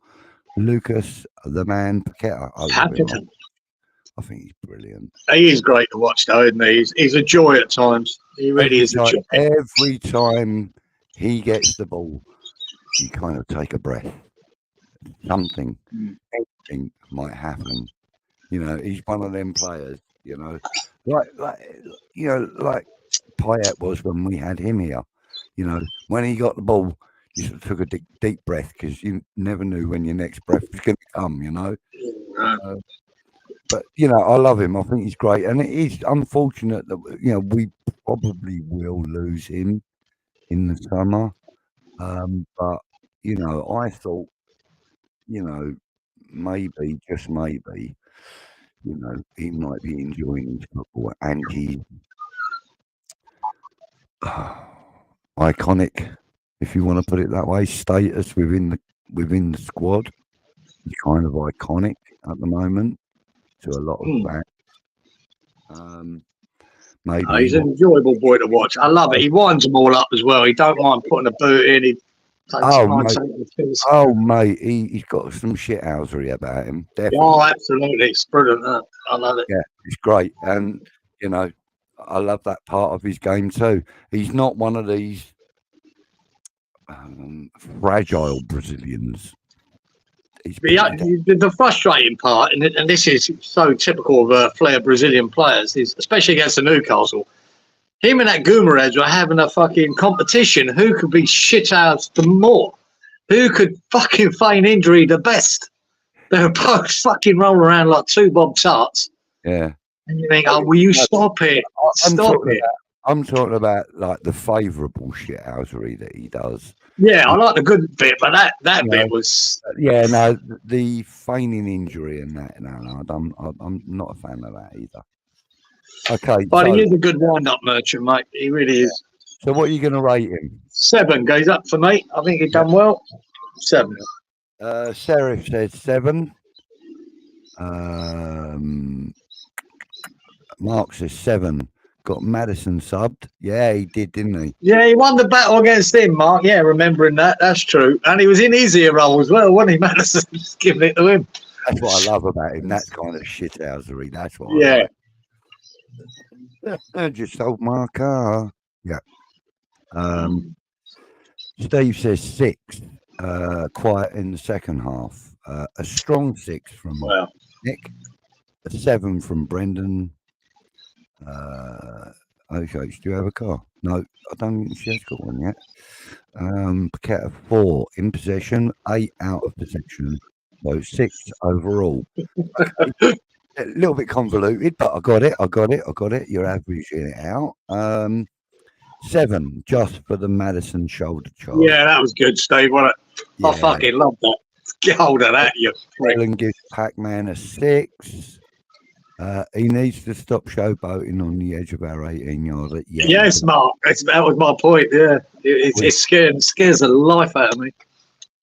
Speaker 1: Lucas, the man Paqueta. I think he's brilliant.
Speaker 2: He is great to watch, though, isn't he? He's a joy at times. He really is a joy.
Speaker 1: Every time he gets the ball, you kind of take a breath. Anything might happen. He's one of them players. Like Paqueta was when we had him here. When he got the ball, you sort of took a deep breath because you never knew when your next breath was going to come. But I love him. I think he's great, and it is unfortunate that we probably will lose him in the summer. But I thought, maybe, just maybe. He might be enjoying his football, and he iconic, if you want to put it that way, status within the squad. He's kind of iconic at the moment to a lot of fans. Maybe
Speaker 2: he's an enjoyable boy to watch. I love it. He winds them all up as well. He don't mind putting a boot in.
Speaker 1: Mate, he's got some shithousery about him. Definitely.
Speaker 2: Oh, absolutely, it's brilliant. I love it.
Speaker 1: Yeah, it's great, and you know, I love that part of his game too. He's not one of these fragile Brazilians.
Speaker 2: The frustrating part, and this is so typical of Flair Brazilian players, is especially against the Newcastle. Him and that Guimaraes were having a fucking competition. Who could be shit out the more? Who could fucking feign injury the best? They were both fucking rolling around like two Bob Tarts.
Speaker 1: Yeah.
Speaker 2: And you think, oh, will you stop it? Stop it.
Speaker 1: I'm talking about like the favourable shithousery that he does.
Speaker 2: Yeah, I like the good bit, but that bit was.
Speaker 1: Yeah, no, the feigning injury and that. No, I'm not a fan of that either. Okay,
Speaker 2: but he is a good wind-up merchant, mate. He really is.
Speaker 1: So, what are you going to rate him?
Speaker 2: 7 goes up for me. I think he's done well. 7.
Speaker 1: Serif says 7. Mark says 7. Got Madison subbed. Yeah, he did, didn't he?
Speaker 2: Yeah, he won the battle against him, Mark. Yeah, remembering that. That's true. And he was in his ear role as well, wasn't he, Madison? Just giving it to him.
Speaker 1: That's what I love about him. That kind of shithousery. That's what
Speaker 2: I
Speaker 1: like. I just sold my car. Yeah. Steve says 6. Quiet in the second half. A strong 6 from Nick. A 7 from Brendan. Okay, do you have a car? No, I don't think she has got one yet. Paqueta 4 in possession, 8 out of possession, so 6 overall. Okay. A little bit convoluted, but I got it. You're averaging it out. 7 just for the Madison shoulder charge.
Speaker 2: Yeah, that was good, Steve. I fucking love that. Get hold of that, you prick.
Speaker 1: Ellen gives Pac-Man a 6. He needs to stop showboating on the edge of our 18-yarder.
Speaker 2: Yes, Mark. That was my point. Yeah, it scares the life out of me.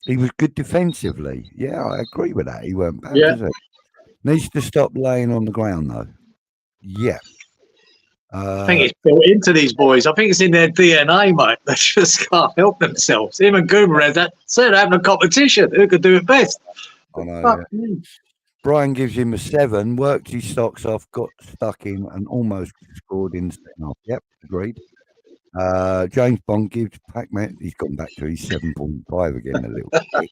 Speaker 1: He was good defensively. Yeah, I agree with that. He weren't bad. Yeah. Needs to stop laying on the ground though. Yeah.
Speaker 2: I think it's built into these boys. I think it's in their DNA, mate. They just can't help themselves. Him and Guimaraes, they're having a competition. Who could do it best?
Speaker 1: I know. Yeah. Brian gives him a 7, worked his socks off, got stuck in, and almost scored in the second half. Yep, agreed. James Bond gives Pac-Man, he's gone back to his 7.5 again a little bit.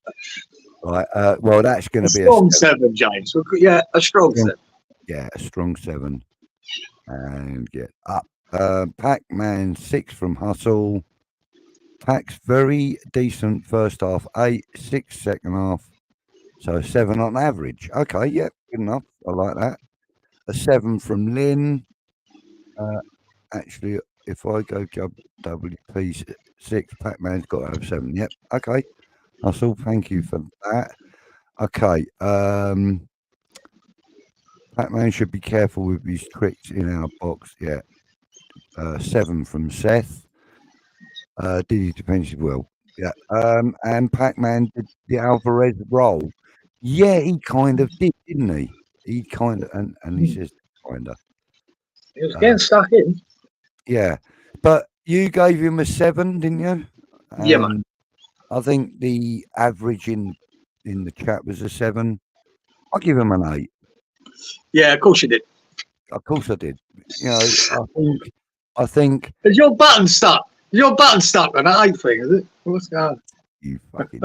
Speaker 1: Right, well, that's going to be
Speaker 2: a strong 7, James. Yeah, a strong 7.
Speaker 1: Yeah, a strong 7. And get up. Pac-Man 6 from Hustle. Pac's very decent first half, 8, 6 second half. So 7 on average. Okay, yeah, good enough. I like that. A 7 from Lynn. Actually, if I go WP 6, Pac-Man's got to have 7. Yep. Okay. Hustle, thank you for that. Okay. Pac-Man should be careful with his tricks in our box. Yeah. 7 from Seth. Did he defensive well? Yeah. And Pac-Man did the Alvarez role. Yeah, he kind of did, didn't he? He kind of, and he says kind of.
Speaker 2: He was getting stuck in.
Speaker 1: Yeah, but you gave him a 7, didn't you?
Speaker 2: Yeah, man.
Speaker 1: I think the average in the chat was a 7. I'll give him an 8.
Speaker 2: Yeah, of course you did.
Speaker 1: Of course I did. You know, I think.
Speaker 2: Is your button stuck? Is your button stuck on that 8 thing? Is it? What's going on?
Speaker 1: You fucking.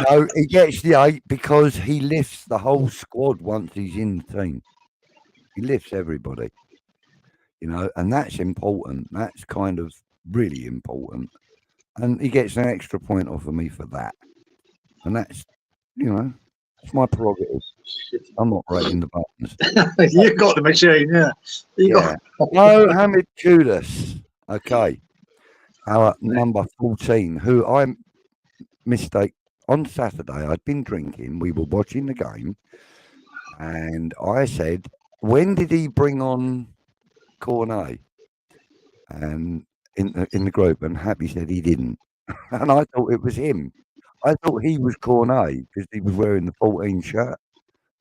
Speaker 1: No, he gets the 8 because he lifts the whole squad once he's in the team. He lifts everybody, you know, and that's important. That's kind of really important. And he gets an extra point off of me for that. And that's, you know, it's my prerogative. I'm not rating the buttons.
Speaker 2: You got the machine, yeah.
Speaker 1: No, Hamid Kudus. Okay. Our number 14, who I mistake. On Saturday, I'd been drinking. We were watching the game, and I said, "When did he bring on Cornet?" And in the group, and Happy said he didn't, and I thought it was him. I thought he was Cornet because he was wearing the 14 shirt.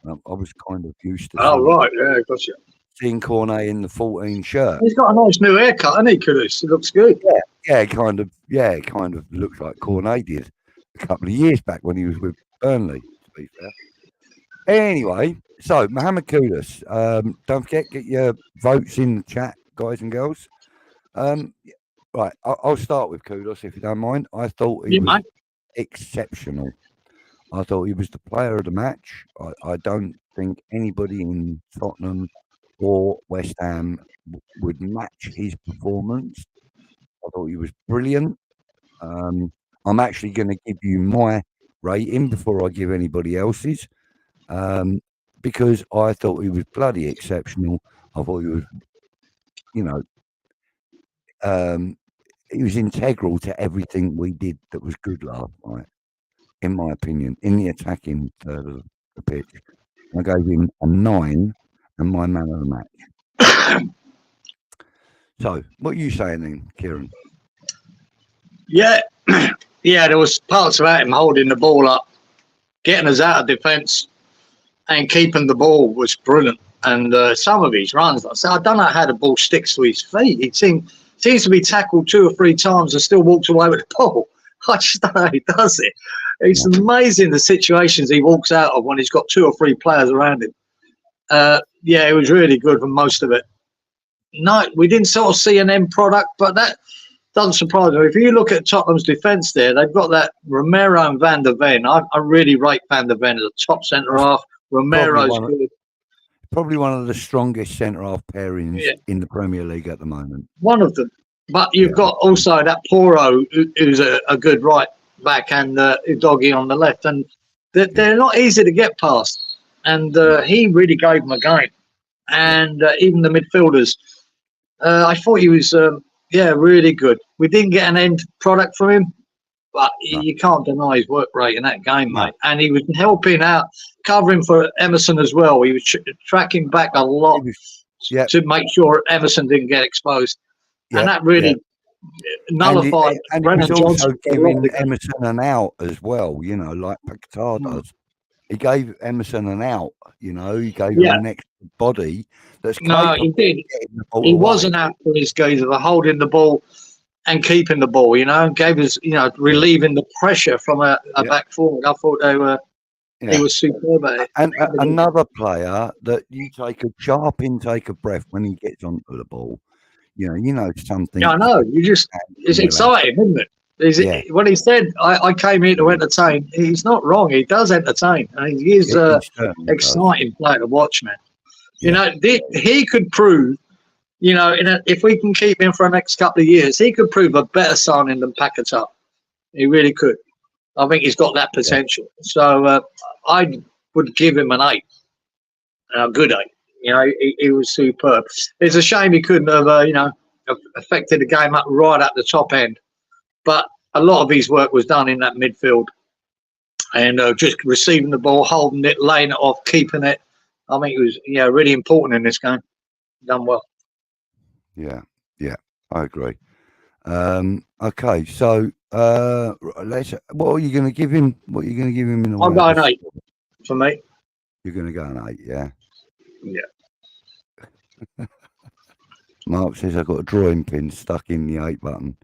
Speaker 1: I was kind of used to.
Speaker 2: Oh right, yeah, gotcha.
Speaker 1: Seeing Cornet in the 14 shirt.
Speaker 2: He's got a nice new haircut, hasn't he, Kudus? He looks good.
Speaker 1: Yeah, it kind of looks like Cornet did a couple of years back when he was with Burnley, to be fair. Anyway, so Mohamed Kudus, don't forget, get your votes in the chat, guys and girls. Right, I'll start with Kudus, if you don't mind. I thought he was exceptional. I thought he was the player of the match. I don't think anybody in Tottenham or West Ham would match his performance. I thought he was brilliant. I'm actually going to give you my rating before I give anybody else's, because I thought he was bloody exceptional. I thought he was, he was integral to everything we did that was good last night, in my opinion, in the attacking third of the pitch. I gave him a 9 and my man of the match. So, what are you saying then, Kieran?
Speaker 2: Yeah, there was parts about him holding the ball up, getting us out of defence and keeping the ball was brilliant. And some of his runs, I don't know how the ball sticks to his feet. He seems to be tackled 2 or 3 times and still walks away with the ball. I just don't know how he does it. It's amazing the situations he walks out of when he's got 2 or 3 players around him. It was really good for most of it. No, we didn't sort of see an end product, but that doesn't surprise me. If you look at Tottenham's defence there, they've got that Romero and Van der Ven. I really rate Van der Ven as a top centre-half. Romero's good.
Speaker 1: Probably one of the strongest centre-half pairings in the Premier League at the moment.
Speaker 2: One of them. But you've got also that Poro, who's a good right back, and Udogie on the left. And they're not easy to get past. And he really gave them a game. And even the midfielders. I thought he was, really good. We didn't get an end product from him, but you can't deny his work rate in that game, mate. And he was helping out, covering for Emerson as well. He was tracking back a lot to make sure Emerson didn't get exposed. And that really nullified.
Speaker 1: And he was also giving Emerson an out as well, like Paqueta does. He gave Emerson an out, he gave him an extra body.
Speaker 2: No, he did. He wasn't out for his geezer, holding the ball and keeping the ball, and gave us, relieving the pressure from a back forward. I thought he was superb at it.
Speaker 1: And another player that you take a sharp intake of breath when he gets onto the ball. Something.
Speaker 2: Yeah, I know. It's exciting, isn't it? When he said, I came here to entertain, he's not wrong. He does entertain. And he is an exciting player to watch, man. He could prove, if we can keep him for the next couple of years, he could prove a better signing than Paqueta. He really could. I think he's got that potential. So I would give him an 8, a good 8. He was superb. It's a shame he couldn't have, affected the game up right at the top end. But a lot of his work was done in that midfield. And just receiving the ball, holding it, laying it off, keeping it. I think it was, really important in this game. Done well.
Speaker 1: Yeah, I agree. Okay, so what are you going to give him? What are you going to give him in the
Speaker 2: I'll go an 8 for me.
Speaker 1: You're going to go an 8, yeah?
Speaker 2: Yeah.
Speaker 1: Mark says I've got a drawing pin stuck in the 8 button.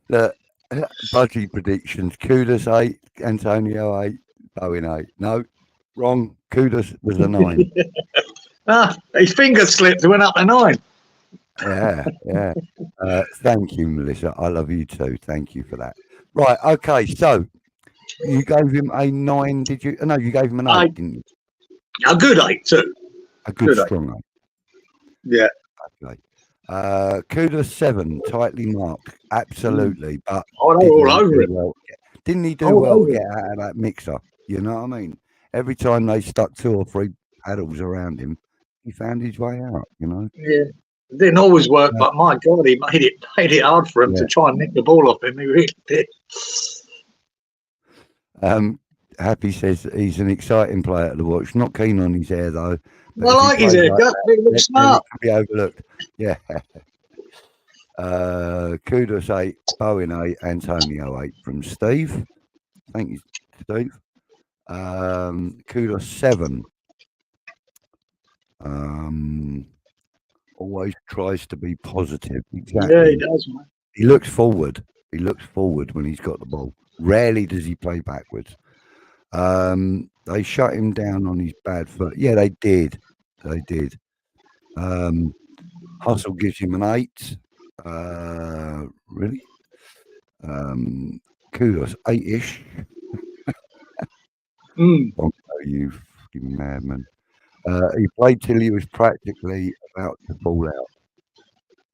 Speaker 1: The budgie predictions: Kudus 8, Antonio 8, Bowen 8. No, wrong. Kudus was a 9.
Speaker 2: His finger slipped and went up to 9.
Speaker 1: Yeah. Thank you, Melissa. I love you too. Thank you for that. Right. Okay. So you gave him a 9, did you? No, you gave him an 8, didn't you?
Speaker 2: A good 8 too.
Speaker 1: A good strong 8.
Speaker 2: Yeah.
Speaker 1: Okay. Kudus 7, tightly marked, absolutely. But
Speaker 2: all over it.
Speaker 1: Didn't he do well to get out of that mixer? You know what I mean? Every time they stuck 2 or 3 paddles around him, he found his way out.
Speaker 2: Yeah, it didn't always work, but my God, he made it hard for him to try and nick the ball off him. He really did.
Speaker 1: Happy says he's an exciting player to watch. Not keen on his hair though.
Speaker 2: I like his haircut. He looks smart.
Speaker 1: Be overlooked. Yeah. Kudus 8, Bowen 8, Antonio 8 from Steve. Thank you, Steve. Kudus 7. always tries to be positive. Exactly.
Speaker 2: Yeah, he does, man.
Speaker 1: He looks forward. He looks forward when he's got the ball. Rarely does he play backwards. They shut him down on his bad foot. Yeah, they did. They did. Hustle gives him an 8. Really? Kudus, 8-ish. You fucking madman. He played till he was practically about to fall out.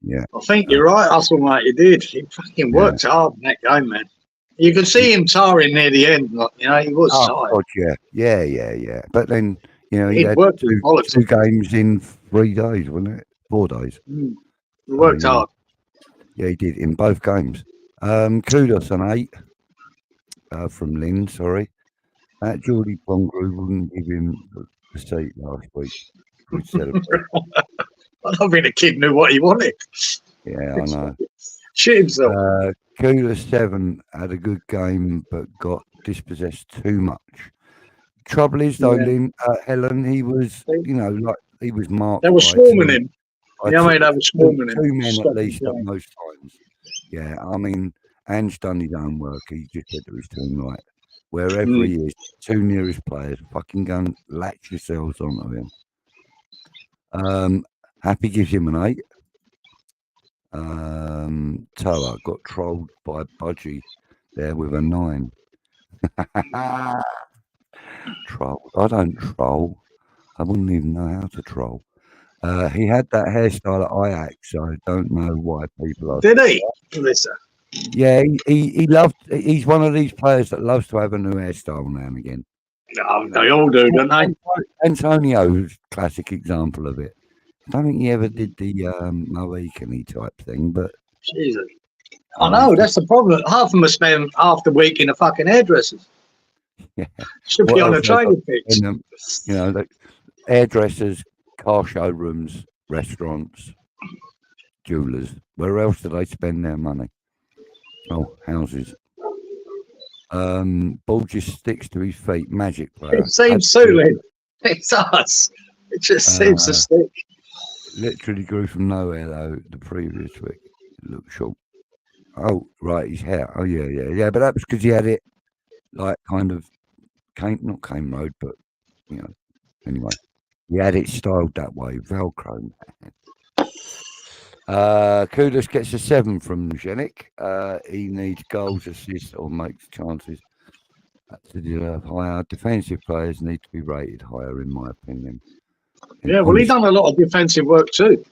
Speaker 1: Yeah.
Speaker 2: I think you're right, Hustle, mate. He did. He fucking worked hard in that game, man. You could see him tiring near the end. Like, you know, he was tired.
Speaker 1: God, yeah. But then, you know, he had
Speaker 2: worked
Speaker 1: two games in 3 days, wasn't it? 4 days.
Speaker 2: He worked hard.
Speaker 1: Yeah, he did in both games. Kudus an 8 from Lynn, sorry. That Geordie Bongru wouldn't give him the seat last week.
Speaker 2: I don't think the kid knew what he wanted.
Speaker 1: Yeah, I know.
Speaker 2: Shit himself.
Speaker 1: Kudus 7 had a good game, but got dispossessed too much. Trouble is, though, Lynn, Helen, he was, you know, like he was marked.
Speaker 2: They were swarming him. Yeah, I mean, they were swarming him.
Speaker 1: 2 men at least at most times. Yeah, I mean, Ange done his own work. He just said to his team, right, wherever he is, 2 nearest players, fucking go and latch yourselves onto him. Happy gives him an 8. Toa got trolled by Budgie there with a 9. Troll. I don't troll. I wouldn't even know how to troll. He had that hairstyle at Ajax, so I don't know why people are.
Speaker 2: Did he? Listen.
Speaker 1: Yeah, he loved. He's one of these players that loves to have a new hairstyle now and again.
Speaker 2: No, they all do, don't they?
Speaker 1: Antonio's classic example of it. I don't think he ever did the Mohicany type thing, but
Speaker 2: Jesus. I know, that's the problem. Half of them spend half the week in a fucking hairdressers.
Speaker 1: Yeah.
Speaker 2: Should be on a training pitch.
Speaker 1: You know, the hairdressers, car showrooms, restaurants, jewellers. Where else do they spend their money? Oh, houses. Ball just sticks to his feet. Magic player.
Speaker 2: It seems so, Lynn. It does. It just seems to stick.
Speaker 1: Literally grew from nowhere, though, the previous week. It looked short. Oh, right, his hair. Oh, yeah. But that was because he had it, like, kind of, not Cane Road, but, you know, anyway. He had it styled that way, Velcro. Kudus gets a 7 from Zenic. He needs goals, assists, or makes chances to deserve higher. Defensive players need to be rated higher, in my opinion.
Speaker 2: Yeah, well, he done a lot of defensive work too.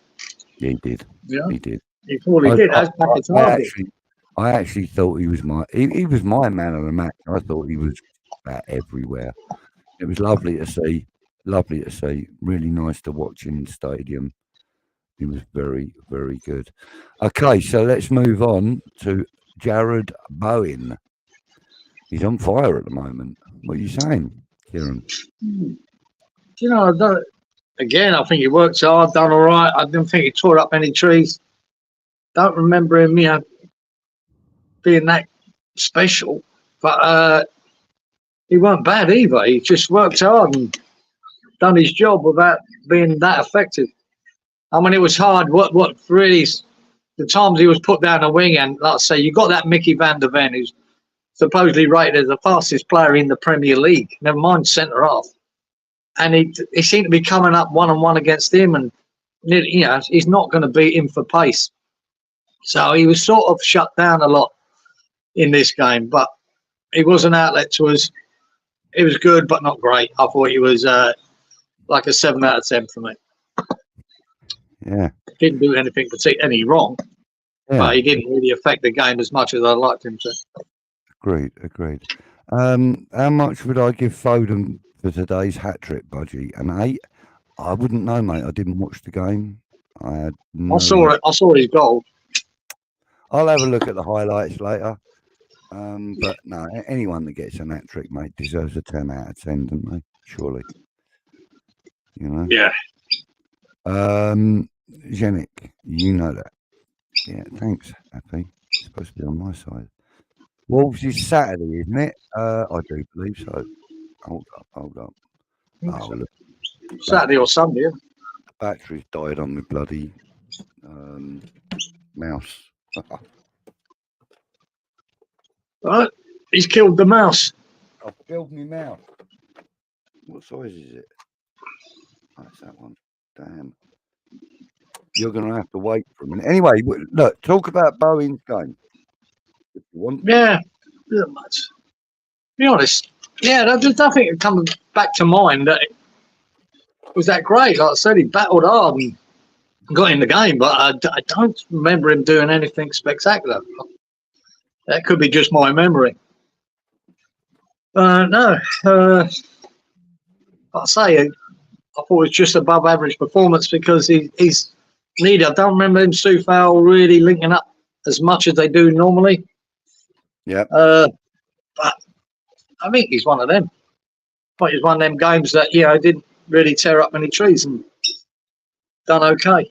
Speaker 1: Yeah, he did.
Speaker 2: Yeah,
Speaker 1: he did.
Speaker 2: He probably did.
Speaker 1: I actually thought he was he was my man of the match. I thought he was everywhere. It was lovely to see. Lovely to see. Really nice to watch in the stadium. He was very, very good. Okay, so let's move on to Jared Bowen. He's on fire at the moment. What are you saying, Kieran?
Speaker 2: You know, again, I think he worked hard, done all right. I didn't think he tore up any trees. Don't remember him, you know, being that special. But he weren't bad either. He just worked hard and done his job without being that effective. I mean, it was hard. What really, the times he was put down the wing, and like I say, you got that Mickey van der Ven, who's supposedly rated as the fastest player in the Premier League, never mind centre half. And he seemed to be coming up 1-on-1 against him, and you know, he's not going to beat him for pace. So he was sort of shut down a lot in this game, but he was an outlet to us. It was good, but not great. I thought he was like a 7 out of 10 for me.
Speaker 1: Yeah,
Speaker 2: didn't do anything particularly wrong, but he didn't really affect the game as much as I'd liked him to.
Speaker 1: Agreed. How much would I give Foden for today's hat trick, Budgie? An 8? I wouldn't know, mate. I didn't watch the game. I
Speaker 2: saw it. I saw his goal.
Speaker 1: I'll have a look at the highlights later. But no, anyone that gets an hat trick, mate, deserves a 10 out of 10, don't they? Surely. You know?
Speaker 2: Yeah.
Speaker 1: Zenic, you know that. Yeah, thanks, Happy. It's supposed to be on my side. Wolves is Saturday, isn't it? I do believe so. Hold up.
Speaker 2: Saturday or Sunday.
Speaker 1: batteries died on my bloody mouse.
Speaker 2: Right, he's killed the mouse.
Speaker 1: I've killed my mouse. What size is it? That's that one. Damn. You're going to have to wait for a minute. Anyway, look, talk about Bowen's game. If you want.
Speaker 2: Yeah, not much. To be honest, yeah, there's nothing that comes back to mind that it was that great. Like I said, he battled hard and got in the game, but I don't remember him doing anything spectacular. That could be just my memory. No, I say I thought it was just above average performance because he's needed. I don't remember him, Soufal, really linking up as much as they do normally.
Speaker 1: Yeah.
Speaker 2: But I think he's one of them. But he's one of them games that, didn't really tear up many trees and done okay.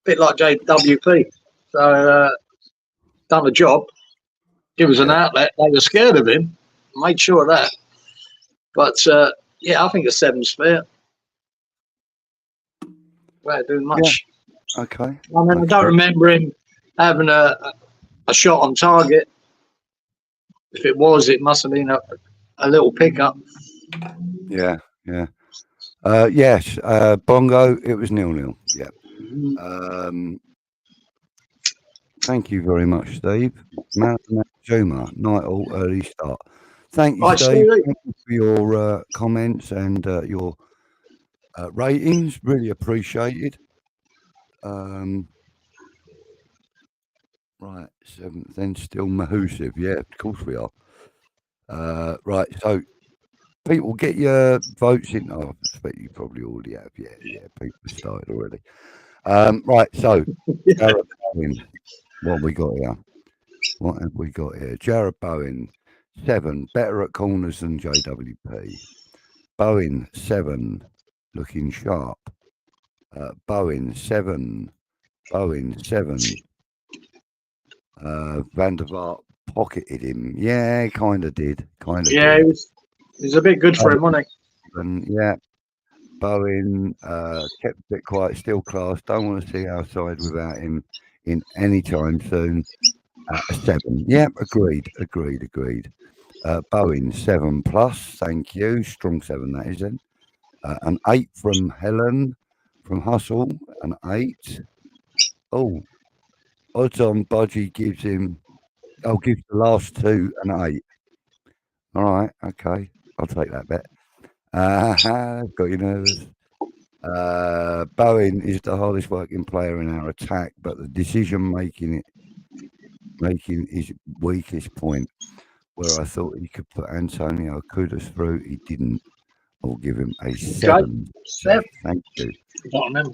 Speaker 2: Bit like JWP. So, done the job. Give us an outlet. They were scared of him. Made sure of that. But, I think a 7's fair. Without doing much.
Speaker 1: Yeah. Okay.
Speaker 2: I mean, I don't remember him having a shot on target. If it was, it must have been a little pickup.
Speaker 1: Yeah. Yes. Bongo, it was 0-0. Yeah. Thank you very much, Steve. Zouma, night all, early start. Thank you, Steve. Thank you for your comments and your ratings. Really appreciated. Right, 7th, then still Mahusiv. Yeah, of course we are. Right, so people get your votes in. Oh, I expect you probably already have. Yeah, people started already. Right, so Jared Bowen, what have we got here? What have we got here? Jared Bowen, 7, better at corners than JWP. Bowen, 7, looking sharp. Bowen, 7. Bowen, 7. Van der Vaart pocketed him. Yeah, kind of did.
Speaker 2: Yeah, he was a bit good for him, wasn't he?
Speaker 1: And yeah, Bowen kept a bit quiet, still class. Don't want to see our side without him in any time soon. A 7. Yeah, agreed. Bowen 7+. Thank you. Strong 7 that is then. An 8 from Helen from Hustle. An 8. Oh. Odds on Budgie gives the last 2 an 8. All right, okay. I'll take that bet. Got you nervous. Bowen is the hardest working player in our attack, but the decision making his weakest point. Where I thought he could put Antonio Kudus through, he didn't. I'll give him a 7.
Speaker 2: 7.
Speaker 1: Thank you.
Speaker 2: I don't remember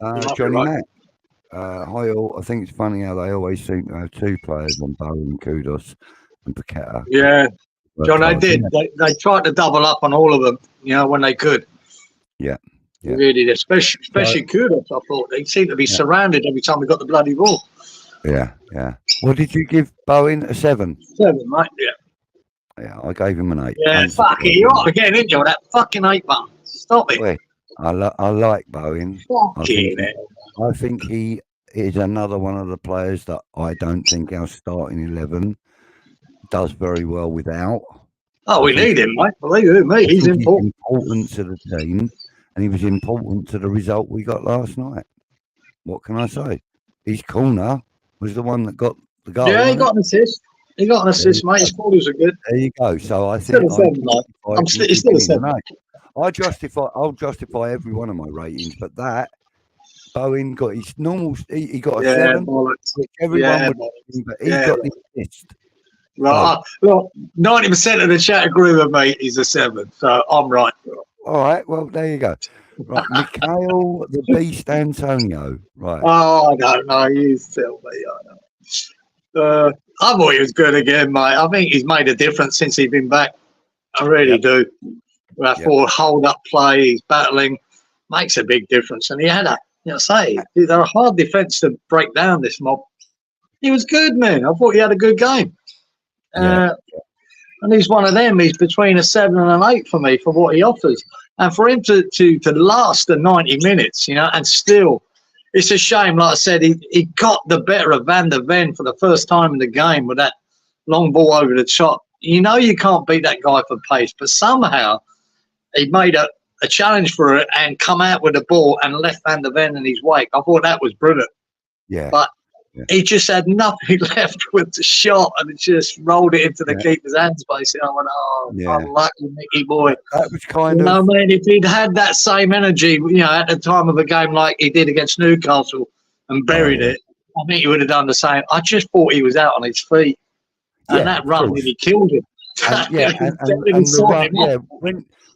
Speaker 2: that.
Speaker 1: Johnny Mack. Hi all. I think it's funny how they always seem to have 2 players on Bowen, Kudus, and Paqueta.
Speaker 2: Yeah, John, they did. They tried to double up on all of them, when they could.
Speaker 1: Yeah.
Speaker 2: Really did, especially Kudus. I thought they seemed to be surrounded every time we got the bloody ball.
Speaker 1: Yeah. What did you give Bowen? A 7?
Speaker 2: 7, mate.
Speaker 1: Yeah, I gave him an 8.
Speaker 2: Yeah, fuck it. You're up again, didn't you? That fucking 8 button. Stop it.
Speaker 1: Wait, I like Bowen. I think he is another one of the players that I don't think our starting 11 does very well without.
Speaker 2: Oh, we need him, mate. Believe you me, he's important.
Speaker 1: He's important to the team, and he was important to the result we got last night. What can I say? His corner was the one that got the goal.
Speaker 2: Yeah, he got an assist. Mate. His corners are good.
Speaker 1: There you go. So I think
Speaker 2: it's still a 7.
Speaker 1: I'll justify every one of my ratings, but that Bowen got his normal. He got a 7, which everyone would, but he got the assist.
Speaker 2: Right, look, 90% of the chat agree with me. He's a 7, so I'm right.
Speaker 1: All right, well there you go. Right, Mikhail the Beast Antonio. Right.
Speaker 2: Oh, I don't know. You tell me. I know. I thought he was good again, mate. I think he's made a difference since he's been back. I really do. That forward hold-up play, he's battling, makes a big difference. And he had they're a hard defence to break down this mob. He was good, man. I thought he had a good game. And he's one of them. He's between a 7 and an 8 for me for what he offers. And for him to last the 90 minutes, and still, it's a shame. Like I said, he got the better of Van der Ven for the first time in the game with that long ball over the top. You can't beat that guy for pace, but somehow he made a challenge for it and come out with the ball and left Van der Ven in his wake. I thought that was brilliant.
Speaker 1: Yeah.
Speaker 2: But he just had nothing left with the shot and it just rolled it into the keeper's hands, basically. I went, unlucky Mickey boy.
Speaker 1: That was kind of...
Speaker 2: I mean, if he'd had that same energy, at the time of a game like he did against Newcastle and buried it, I think he would have done the same. I just thought he was out on his feet. And that run really killed him.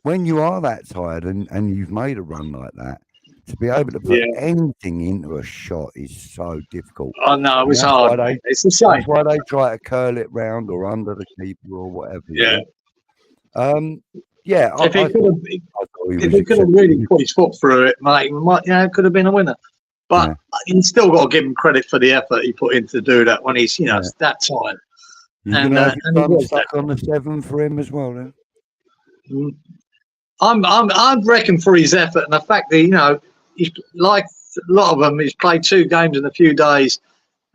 Speaker 1: When you are that tired and you've made a run like that, to be able to put anything into a shot is so difficult.
Speaker 2: Oh, no, it was hard. It's a shame.
Speaker 1: That's why they try to curl it round or under the keeper or whatever.
Speaker 2: Yeah.
Speaker 1: If
Speaker 2: he could have really put his foot through it, mate, it could have been a winner. But you still got to give him credit for the effort he put in to do that when he's, that tired.
Speaker 1: And stuck on the 7 for him as well, then.
Speaker 2: I reckon for his effort and the fact that he's like a lot of them. He's played 2 games in a few days,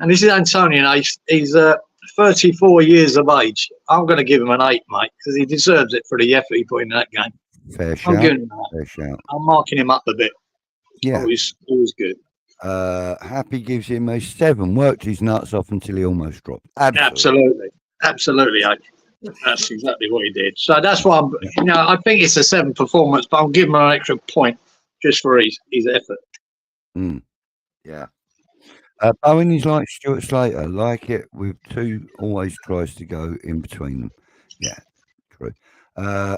Speaker 2: and this is Antonio. He's 34 years of age. I'm going to give him an 8, mate, because he deserves it for the effort he put in that game.
Speaker 1: Fair shout.
Speaker 2: I'm giving him that.
Speaker 1: Fair shout.
Speaker 2: I'm marking him up a bit.
Speaker 1: Yeah,
Speaker 2: always good.
Speaker 1: Happy gives him a 7. Worked his nuts off until he almost dropped.
Speaker 2: Absolutely. That's exactly what he did. So that's why I think it's a 7 performance, but I'll give him an extra point just for his effort.
Speaker 1: Yeah. Bowen is like Stuart Slater, like it with 2, always tries to go in between them. Yeah, true.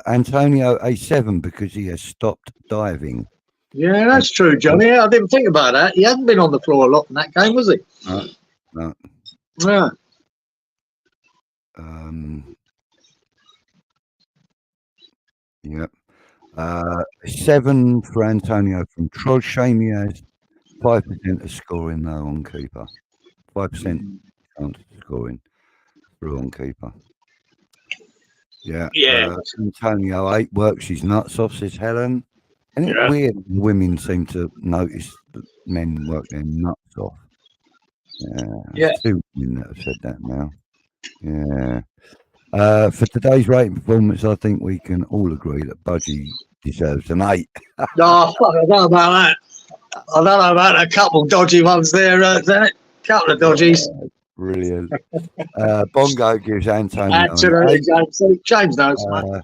Speaker 1: Antonio a 7 because he has stopped diving.
Speaker 2: Yeah, that's true, Johnny. I didn't think about that. He hadn't been on the floor a lot in that game, was he?
Speaker 1: No.
Speaker 2: Yeah.
Speaker 1: 7 for Antonio from Troz. Shame he has 5% of scoring though on keeper. 5% chance of scoring through on keeper. Yeah. Antonio 8 works his nuts off, says Helen. And it's weird women seem to notice that men work their nuts off. Yeah. 2 women that have said that now. Yeah. For today's rating performance, I think we can all agree that Budgie deserves an 8.
Speaker 2: No, I don't know about that. I don't know about a couple dodgy ones there, couple of dodgies.
Speaker 1: Brilliant. Bongo gives Antonio.
Speaker 2: Absolutely, James knows, mate.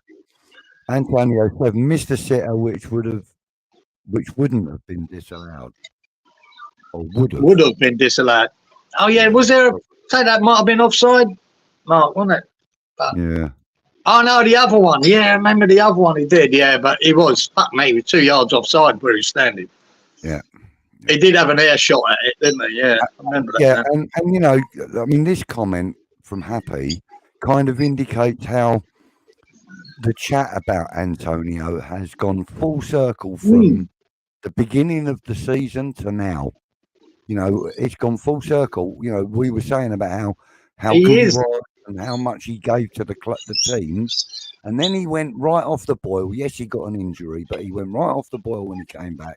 Speaker 1: Antonio 7 missed a sitter which wouldn't have been disallowed. Or would have
Speaker 2: been disallowed. Oh yeah, was there that might have been offside? Mark, wasn't it? But,
Speaker 1: yeah.
Speaker 2: Oh no, the other one. Yeah, I remember the other one he did, but he was 2 yards offside where he was standing.
Speaker 1: Yeah.
Speaker 2: He did have an air shot at it, didn't he? Yeah, I remember that.
Speaker 1: Yeah, and this comment from Happy kind of indicates how the chat about Antonio has gone full circle from the beginning of the season to now. It's gone full circle. We were saying about how good he was and how much he gave to the team, and then he went right off the boil. Yes, he got an injury, but he went right off the boil when he came back,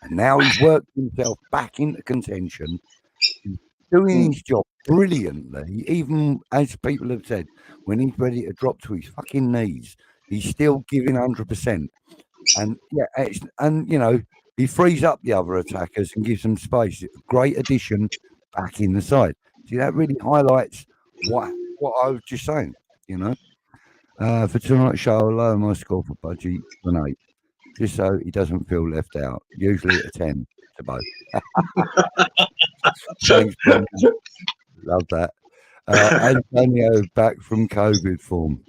Speaker 1: and now he's worked himself back into contention. He's doing his job brilliantly, even as people have said, when he's ready to drop to his fucking knees, he's still giving 100%. And he frees up the other attackers and gives them space. Great addition back in the side. See, that really highlights what I was just saying. For tonight's show, I'll lower my score for Budgie an 8, just so he doesn't feel left out. Usually a 10 to both. Thanks, Ben. Love that. Antonio back from COVID form.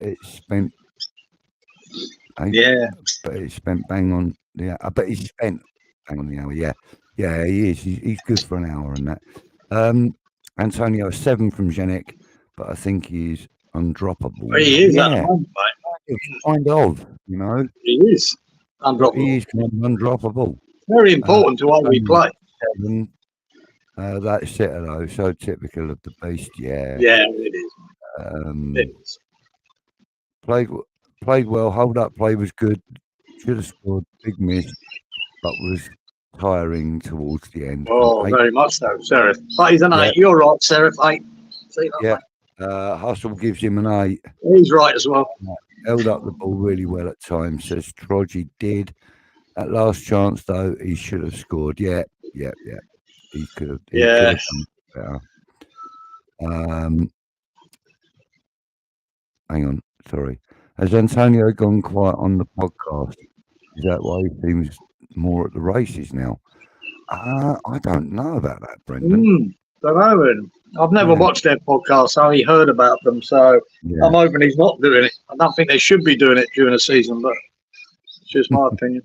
Speaker 1: It's spent. But it's spent bang on the. I bet he's spent bang on the hour. Yeah, he is. He's good for an hour and that. Antonio 7 from Janek, but I think he's undroppable.
Speaker 2: He is.
Speaker 1: Kind of.
Speaker 2: He is undroppable.
Speaker 1: He is kind of undroppable.
Speaker 2: Very important to what we play.
Speaker 1: 7. That sitter though, so typical of the beast. Yeah.
Speaker 2: Yeah, it is.
Speaker 1: Played Played well. Hold up play was good. Should have scored. Big miss, but was tiring towards the end.
Speaker 2: Oh, very much so, Serif. But he's an 8. You're right, Serif. 8. See that,
Speaker 1: Yeah.
Speaker 2: mate?
Speaker 1: Hustle gives him an 8.
Speaker 2: He's right as well.
Speaker 1: Held up the ball really well at times. Says Trudge he did. At last chance though, he should have scored. Yeah. He could have. He could have done better. Hang on, sorry. Has Antonio gone quiet on the podcast? Is that why he seems more at the races now? I don't know about that, Brendan.
Speaker 2: Don't know. I've never watched their podcast. I only heard about them, so I'm hoping he's not doing it. I don't think they should be doing it during the season, but it's just my opinion.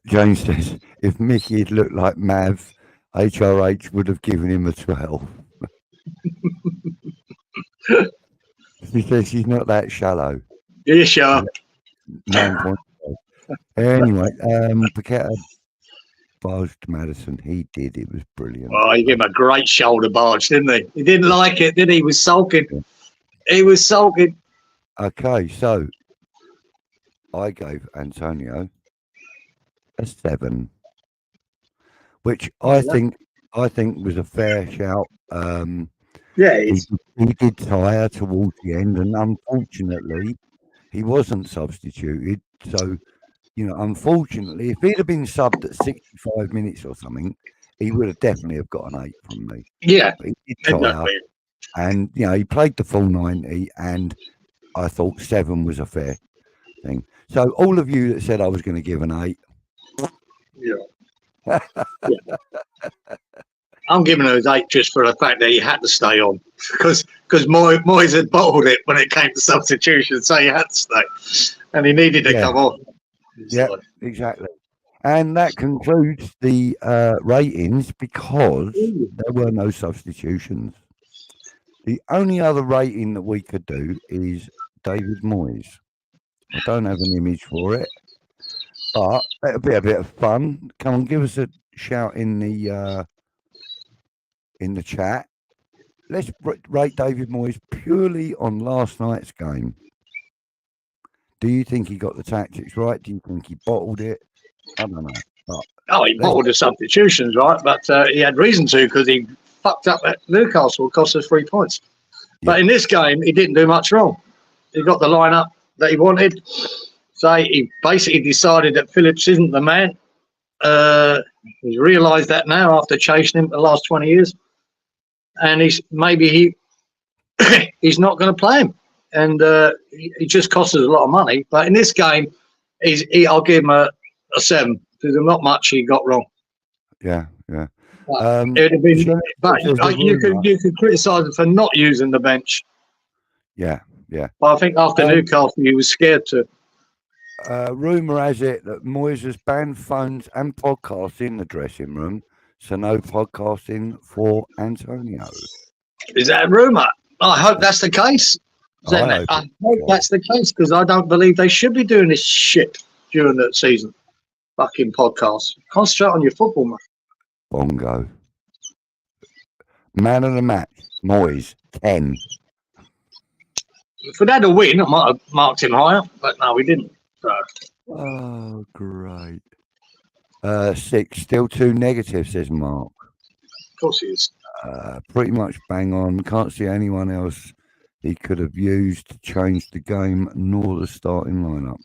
Speaker 1: James says, if Mickey had looked like Mav, HRH would have given him a 12. She says she's not that shallow.
Speaker 2: Yeah, sure.
Speaker 1: 9.5. Anyway, Paqueta barged Madison. He did. It was brilliant.
Speaker 2: Oh, he gave him a great shoulder barge, didn't he? He didn't like it, did he? He was sulking. Yeah. He was sulking.
Speaker 1: Okay, so I gave Antonio a 7, which I think was a fair shout. He did tire towards the end, and unfortunately, he wasn't substituted. So, unfortunately, if he'd have been subbed at 65 minutes or something, he would have definitely have got an 8 from me.
Speaker 2: Yeah,
Speaker 1: but he did tire, and he played the full 90, and I thought 7 was a fair thing. So, all of you that said I was going to give an 8,
Speaker 2: I'm giving him an 8 just for the fact that he had to stay on, because Moyes had bottled it when it came to substitution, so he had to stay, and he needed to come on.
Speaker 1: Yeah, exactly. And that concludes the ratings because there were no substitutions. The only other rating that we could do is David Moyes. I don't have an image for it, but it'll be a bit of fun. Come on, give us a shout in the chat. Let's rate David Moyes purely on last night's game. Do you think he got the tactics right? Do you think he bottled it? I don't know.
Speaker 2: He bottled the substitutions, right? But he had reason to, because he fucked up at Newcastle, cost us 3 points. Yeah. But in this game, he didn't do much wrong. He got the lineup that he wanted. So he basically decided that Phillips isn't the man. He's realised that now after chasing him for the last 20 years. And he's not going to play him. And he just cost us a lot of money. But in this game, I'll give him a 7, because there's not much he got wrong.
Speaker 1: Yeah.
Speaker 2: It would have been, but you could criticise him for not using the bench.
Speaker 1: Yeah.
Speaker 2: But I think after Newcastle, he was scared to.
Speaker 1: Rumour has it that Moyes has banned phones and podcasts in the dressing room, so no podcasting for Antonio.
Speaker 2: Is that a rumour? I hope that's the case. I hope that's the case, because I don't believe they should be doing this shit during the season. Fucking podcasts. Concentrate on your football, man.
Speaker 1: Bongo. Man of the match, Moyes, 10.
Speaker 2: If we'd had a win, I might have marked him higher, but no, we didn't. So.
Speaker 1: Oh, great. 6, still 2 negatives, says Mark.
Speaker 2: Of course he is.
Speaker 1: Pretty much bang on. Can't see anyone else he could have used to change the game, nor the starting lineup.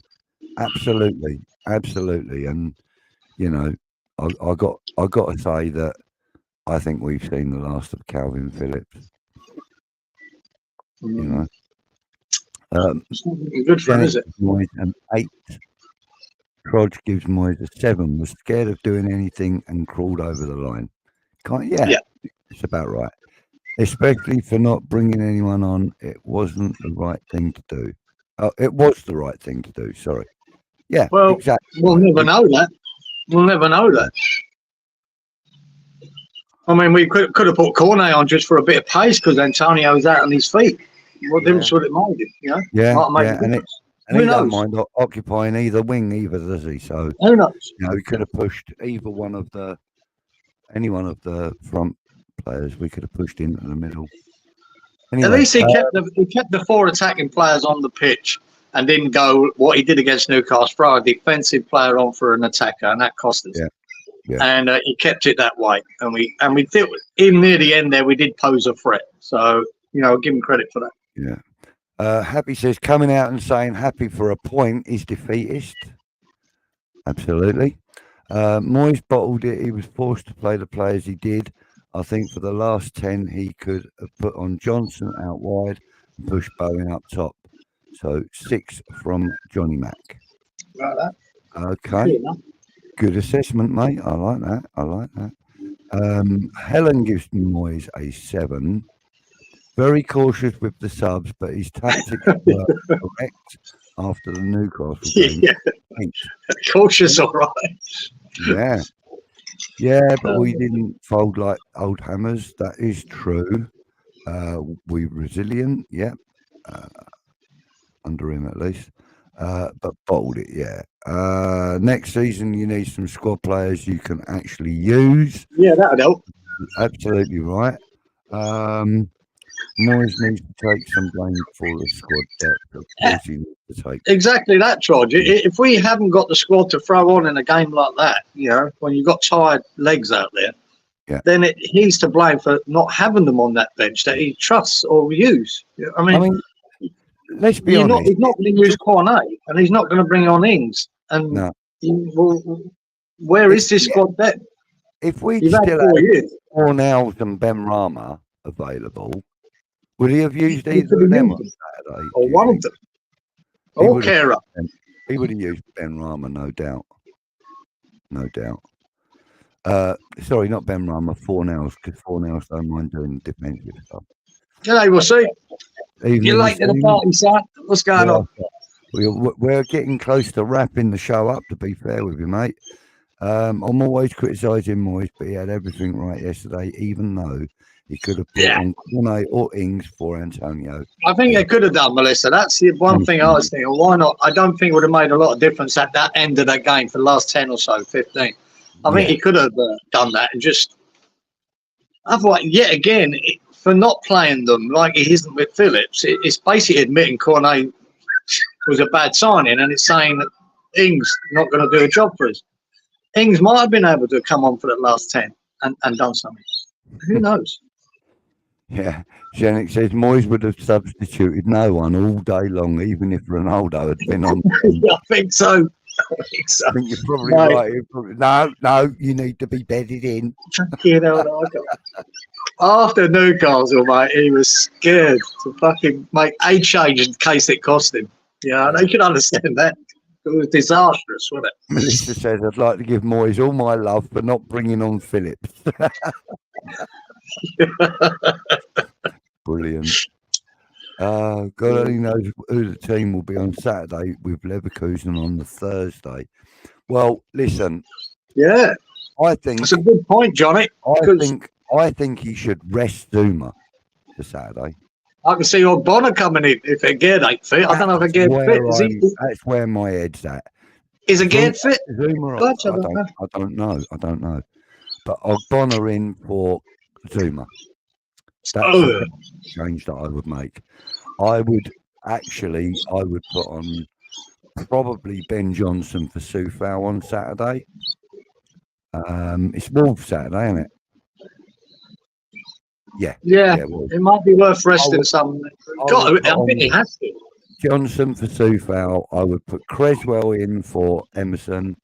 Speaker 1: Absolutely. And I got to say that I think we've seen the last of Calvin Phillips.
Speaker 2: Good for him, is it?
Speaker 1: Moyes an 8. Trudge gives Moyes a 7. Was scared of doing anything and crawled over the line. It's about right. Especially for not bringing anyone on. It wasn't the right thing to do. It was the right thing to do. Sorry. Yeah.
Speaker 2: Well,
Speaker 1: exactly.
Speaker 2: We'll never know that. I mean, we could have put Cornet on just for a bit of pace, because Antonio's out on his feet. What difference would it make?
Speaker 1: Yeah.
Speaker 2: And
Speaker 1: he don't mind occupying either wing either, does he? So
Speaker 2: who knows?
Speaker 1: He could have pushed any one of the front players. We could have pushed into the middle. Anyway,
Speaker 2: At least he kept the 4 attacking players on the pitch and didn't go what he did against Newcastle, throw a defensive player on for an attacker, and that cost us.
Speaker 1: Yeah.
Speaker 2: And he kept it that way, and we did, even near the end there, we did pose a threat. So give him credit for that.
Speaker 1: Yeah. Happy says coming out and saying happy for a point is defeatist. Absolutely. Moyes bottled it. He was forced to play the players he did. I think for the last 10, he could have put on Johnson out wide and pushed Bowen up top. So 6 from Johnny Mac.
Speaker 2: Like that.
Speaker 1: Okay. Good assessment, mate. I like that. Helen gives Moyes a 7. Very cautious with the subs, but his tactics were correct after the Newcastle game.
Speaker 2: Yeah. Cautious, all right.
Speaker 1: Yeah, but we didn't fold like old hammers. That is true. We resilient, under him at least. But bottled it, next season you need some squad players you can actually use.
Speaker 2: Yeah, that'd help.
Speaker 1: Absolutely right. Moyes needs to take some blame for the squad depth. Of course he needs to take.
Speaker 2: Exactly that, George. If we haven't got the squad to throw on in a game like that, when you've got tired legs out there, then he's to blame for not having them on that bench that he trusts or use. I mean
Speaker 1: let's be honest.
Speaker 2: He's not going to use Cornet, and he's not going to bring on Ings. And where is this squad depth?
Speaker 1: If we still had Cornels and Ben Rama available, would he have used either of them on Saturday?
Speaker 2: Or one of them? Or Kera?
Speaker 1: He would have used Ben Rama, no doubt. Sorry, not Ben Rama, Fornells, because Fornells don't mind doing defensive stuff.
Speaker 2: Yeah, we'll see. You're late to the party, son. What's going on?
Speaker 1: We're getting close to wrapping the show up, to be fair with you, mate. I'm always criticising Moyes, but he had everything right yesterday, even though he could have put on Cornet or Ings for Antonio.
Speaker 2: I think they could have done, Melissa. That's the one thing I was thinking. Why not? I don't think it would have made a lot of difference at that end of that game for the last 10 or so, 15. I think he could have done that and just... Otherwise, yet again, for not playing them like he isn't with Phillips, it's basically admitting Cornet was a bad signing, and it's saying that Ings not going to do a job for us. Ings might have been able to come on for the last 10 and done something. Who knows?
Speaker 1: Yeah, Janik says Moyes would have substituted no one all day long, even if Ronaldo had been on.
Speaker 2: I think so.
Speaker 1: I think you're probably right. No, you need to be bedded in.
Speaker 2: After Newcastle, mate, he was scared to fucking make a change in case it cost him. Yeah, they can understand that. It was disastrous, wasn't it?
Speaker 1: Melissa says, I'd like to give Moyes all my love for not bringing on Phillips. Brilliant. God only knows who the team will be on Saturday with Leverkusen on the Thursday. Well, listen.
Speaker 2: Yeah.
Speaker 1: I think
Speaker 2: that's a good point, Johnny.
Speaker 1: I think he should rest Zouma for Saturday.
Speaker 2: I can see Bonner coming in if Aged ain't fit. I don't know if Aged fit.
Speaker 1: That's where my head's at.
Speaker 2: Is Aged fit?
Speaker 1: I don't know. But Bonner in for Zouma. That's the change that I would make. I would put on probably Ben Johnson for Soufal on Saturday. It's Wolves Saturday, isn't it? Yeah,
Speaker 2: it might be worth resting some. I think he has to.
Speaker 1: Johnson for Soufal. I would put Creswell in for Emerson,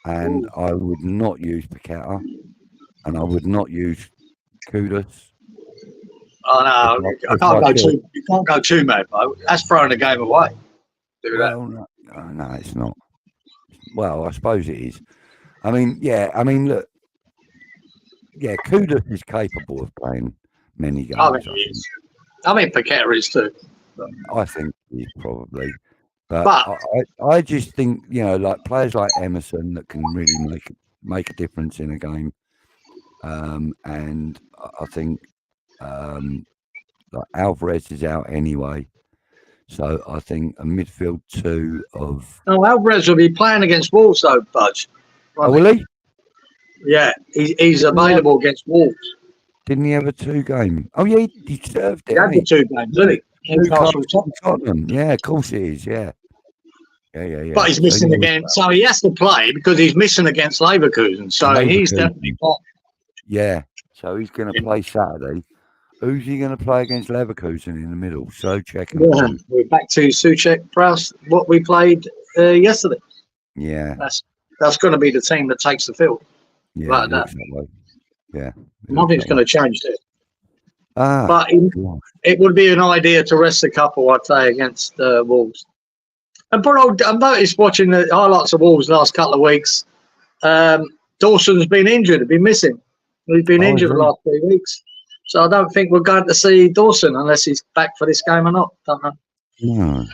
Speaker 1: and I would not use Paqueta, and I would not use Kudus.
Speaker 2: Oh no, you can't go too mad, bro. That's throwing the game away.
Speaker 1: No, it's not. Well, I suppose it is. Look. Yeah, Kudus is capable of playing many games.
Speaker 2: I think he is. I mean, Paqueta is too.
Speaker 1: I think he's probably. But I just think, like players like Emerson that can really make a difference in a game. And I think like Alvarez is out anyway. So I think a midfield two of...
Speaker 2: No, Alvarez will be playing against Wolves though, Budge.
Speaker 1: Oh, will he?
Speaker 2: Yeah, he's available against Wolves.
Speaker 1: Didn't he have a 2-game? Oh, yeah, he deserved it.
Speaker 2: He had the 2 games, didn't he?
Speaker 1: Newcastle, Tottenham. Yeah, of course he is. Yeah.
Speaker 2: But he's missing again. So he has to play because he's missing against Leverkusen. So he's definitely not.
Speaker 1: Yeah. So he's going to play Saturday. Who's he going to play against Leverkusen in the middle? Soucek.
Speaker 2: Yeah, we're back to Soucek, Prowse, what we played yesterday.
Speaker 1: Yeah.
Speaker 2: That's going to be the team that takes the field.
Speaker 1: Yeah.
Speaker 2: Like that.
Speaker 1: Yeah.
Speaker 2: Nothing's going to change there. But
Speaker 1: it
Speaker 2: would be an idea to rest a couple, I'd say, against Wolves. And I've noticed watching the highlights of Wolves the last couple of weeks, Dawson's been injured, been missing. He's been injured the last 3 weeks. So I don't think we're going to see Dawson unless he's back for this game or not. Don't know.
Speaker 1: No.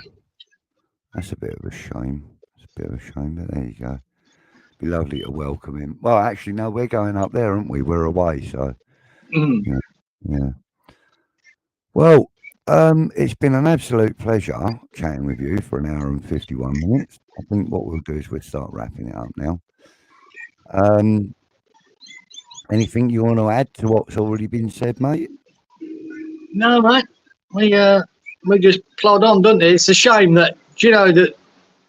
Speaker 1: That's a bit of a shame. But there you go. Be lovely to welcome him. Well, actually, no, we're going up there, aren't we? We're away, so yeah. Well, it's been an absolute pleasure chatting with you for 1 hour and 51 minutes. I think what we'll do is we'll start wrapping it up now. Anything you want to add to what's already been said, mate?
Speaker 2: No, mate. We just plod on, don't it? It's a shame that, that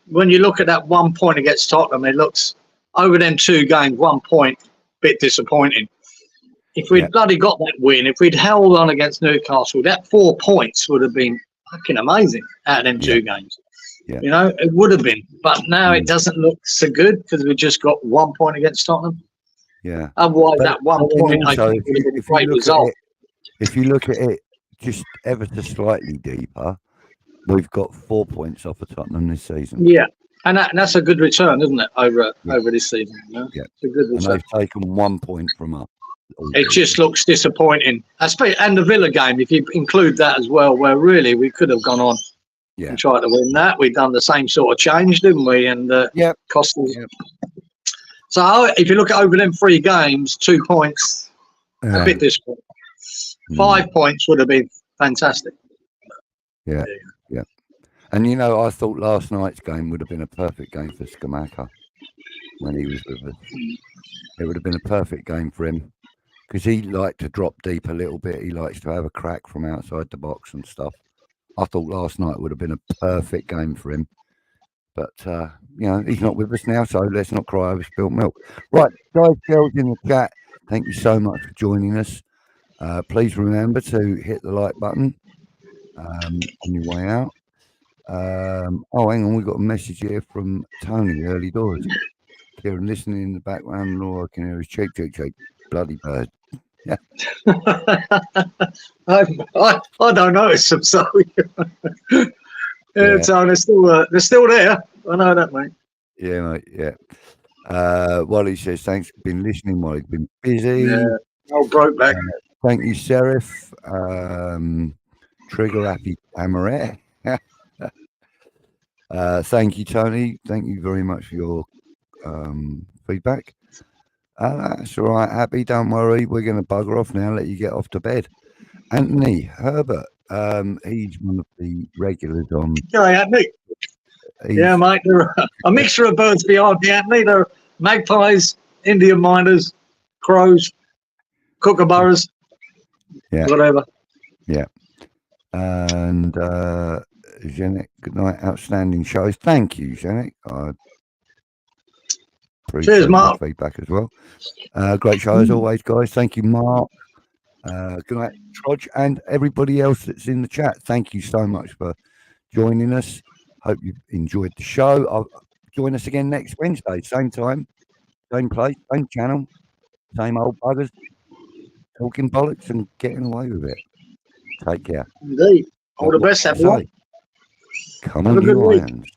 Speaker 2: when you look at that 1 point against Tottenham, it looks over them 2 games, 1 point, bit disappointing. If we'd bloody got that win, if we'd held on against Newcastle, that 4 points would have been fucking amazing out of them 2 games. Yeah. It would have been. But now it doesn't look so good because we just got 1 point against Tottenham.
Speaker 1: Yeah.
Speaker 2: Otherwise, that 1 point, I think, would have been a great result.
Speaker 1: If you look at it just ever so slightly deeper, we've got 4 points off of Tottenham this season. Yeah.
Speaker 2: And that's a good return, isn't it, over this season? Yeah. It's a good return.
Speaker 1: And they've taken 1 point from us.
Speaker 2: It just looks disappointing. And the Villa game, if you include that as well, where really we could have gone on and tried to win that. We've done the same sort of change, didn't we? And cost us. So if you look at over them 3 games, 2 points, a bit disappointing. 5 points would have been fantastic.
Speaker 1: Yeah. And I thought last night's game would have been a perfect game for Skamaka when he was with us. It would have been a perfect game for him because he liked to drop deep a little bit. He likes to have a crack from outside the box and stuff. I thought last night would have been a perfect game for him. But, he's not with us now, so let's not cry over spilt milk. Right, guys, girls in the chat, thank you so much for joining us. Please remember to hit the like button on your way out. Hang on, we've got a message here from Tony, early doors. Kieran listening in the background, and all I can hear is cheek, bloody bird. Yeah.
Speaker 2: I don't notice them, so so they're still there. I know that, mate.
Speaker 1: Yeah, mate. Yeah. Wally says thanks for been listening while he's been busy.
Speaker 2: Yeah. Oh, broke back.
Speaker 1: Thank you, Serif. Trigger happy Amaret. Thank you, Tony. Thank you very much for your feedback. That's all right, Happy. Don't worry. We're going to bugger off now. Let you get off to bed. Anthony Herbert. He's one of the regulars on.
Speaker 2: Yeah, Anthony. Yeah, mate. They're a mixture of birds behind me, Anthony. They're magpies, Indian miners, crows, kookaburras, whatever. Yeah.
Speaker 1: And Janek, good night. Outstanding shows. Thank you, Janek. I appreciate your feedback as well. Great show as always, guys. Thank you, Mark. Good night, Trodge, and everybody else that's in the chat. Thank you so much for joining us. Hope you enjoyed the show. Join us again next Wednesday, same time, same place, same channel, same old buggers, talking bollocks and getting away with it. Take care.
Speaker 2: Indeed. All the best, everyone.
Speaker 1: Come on, you Lions.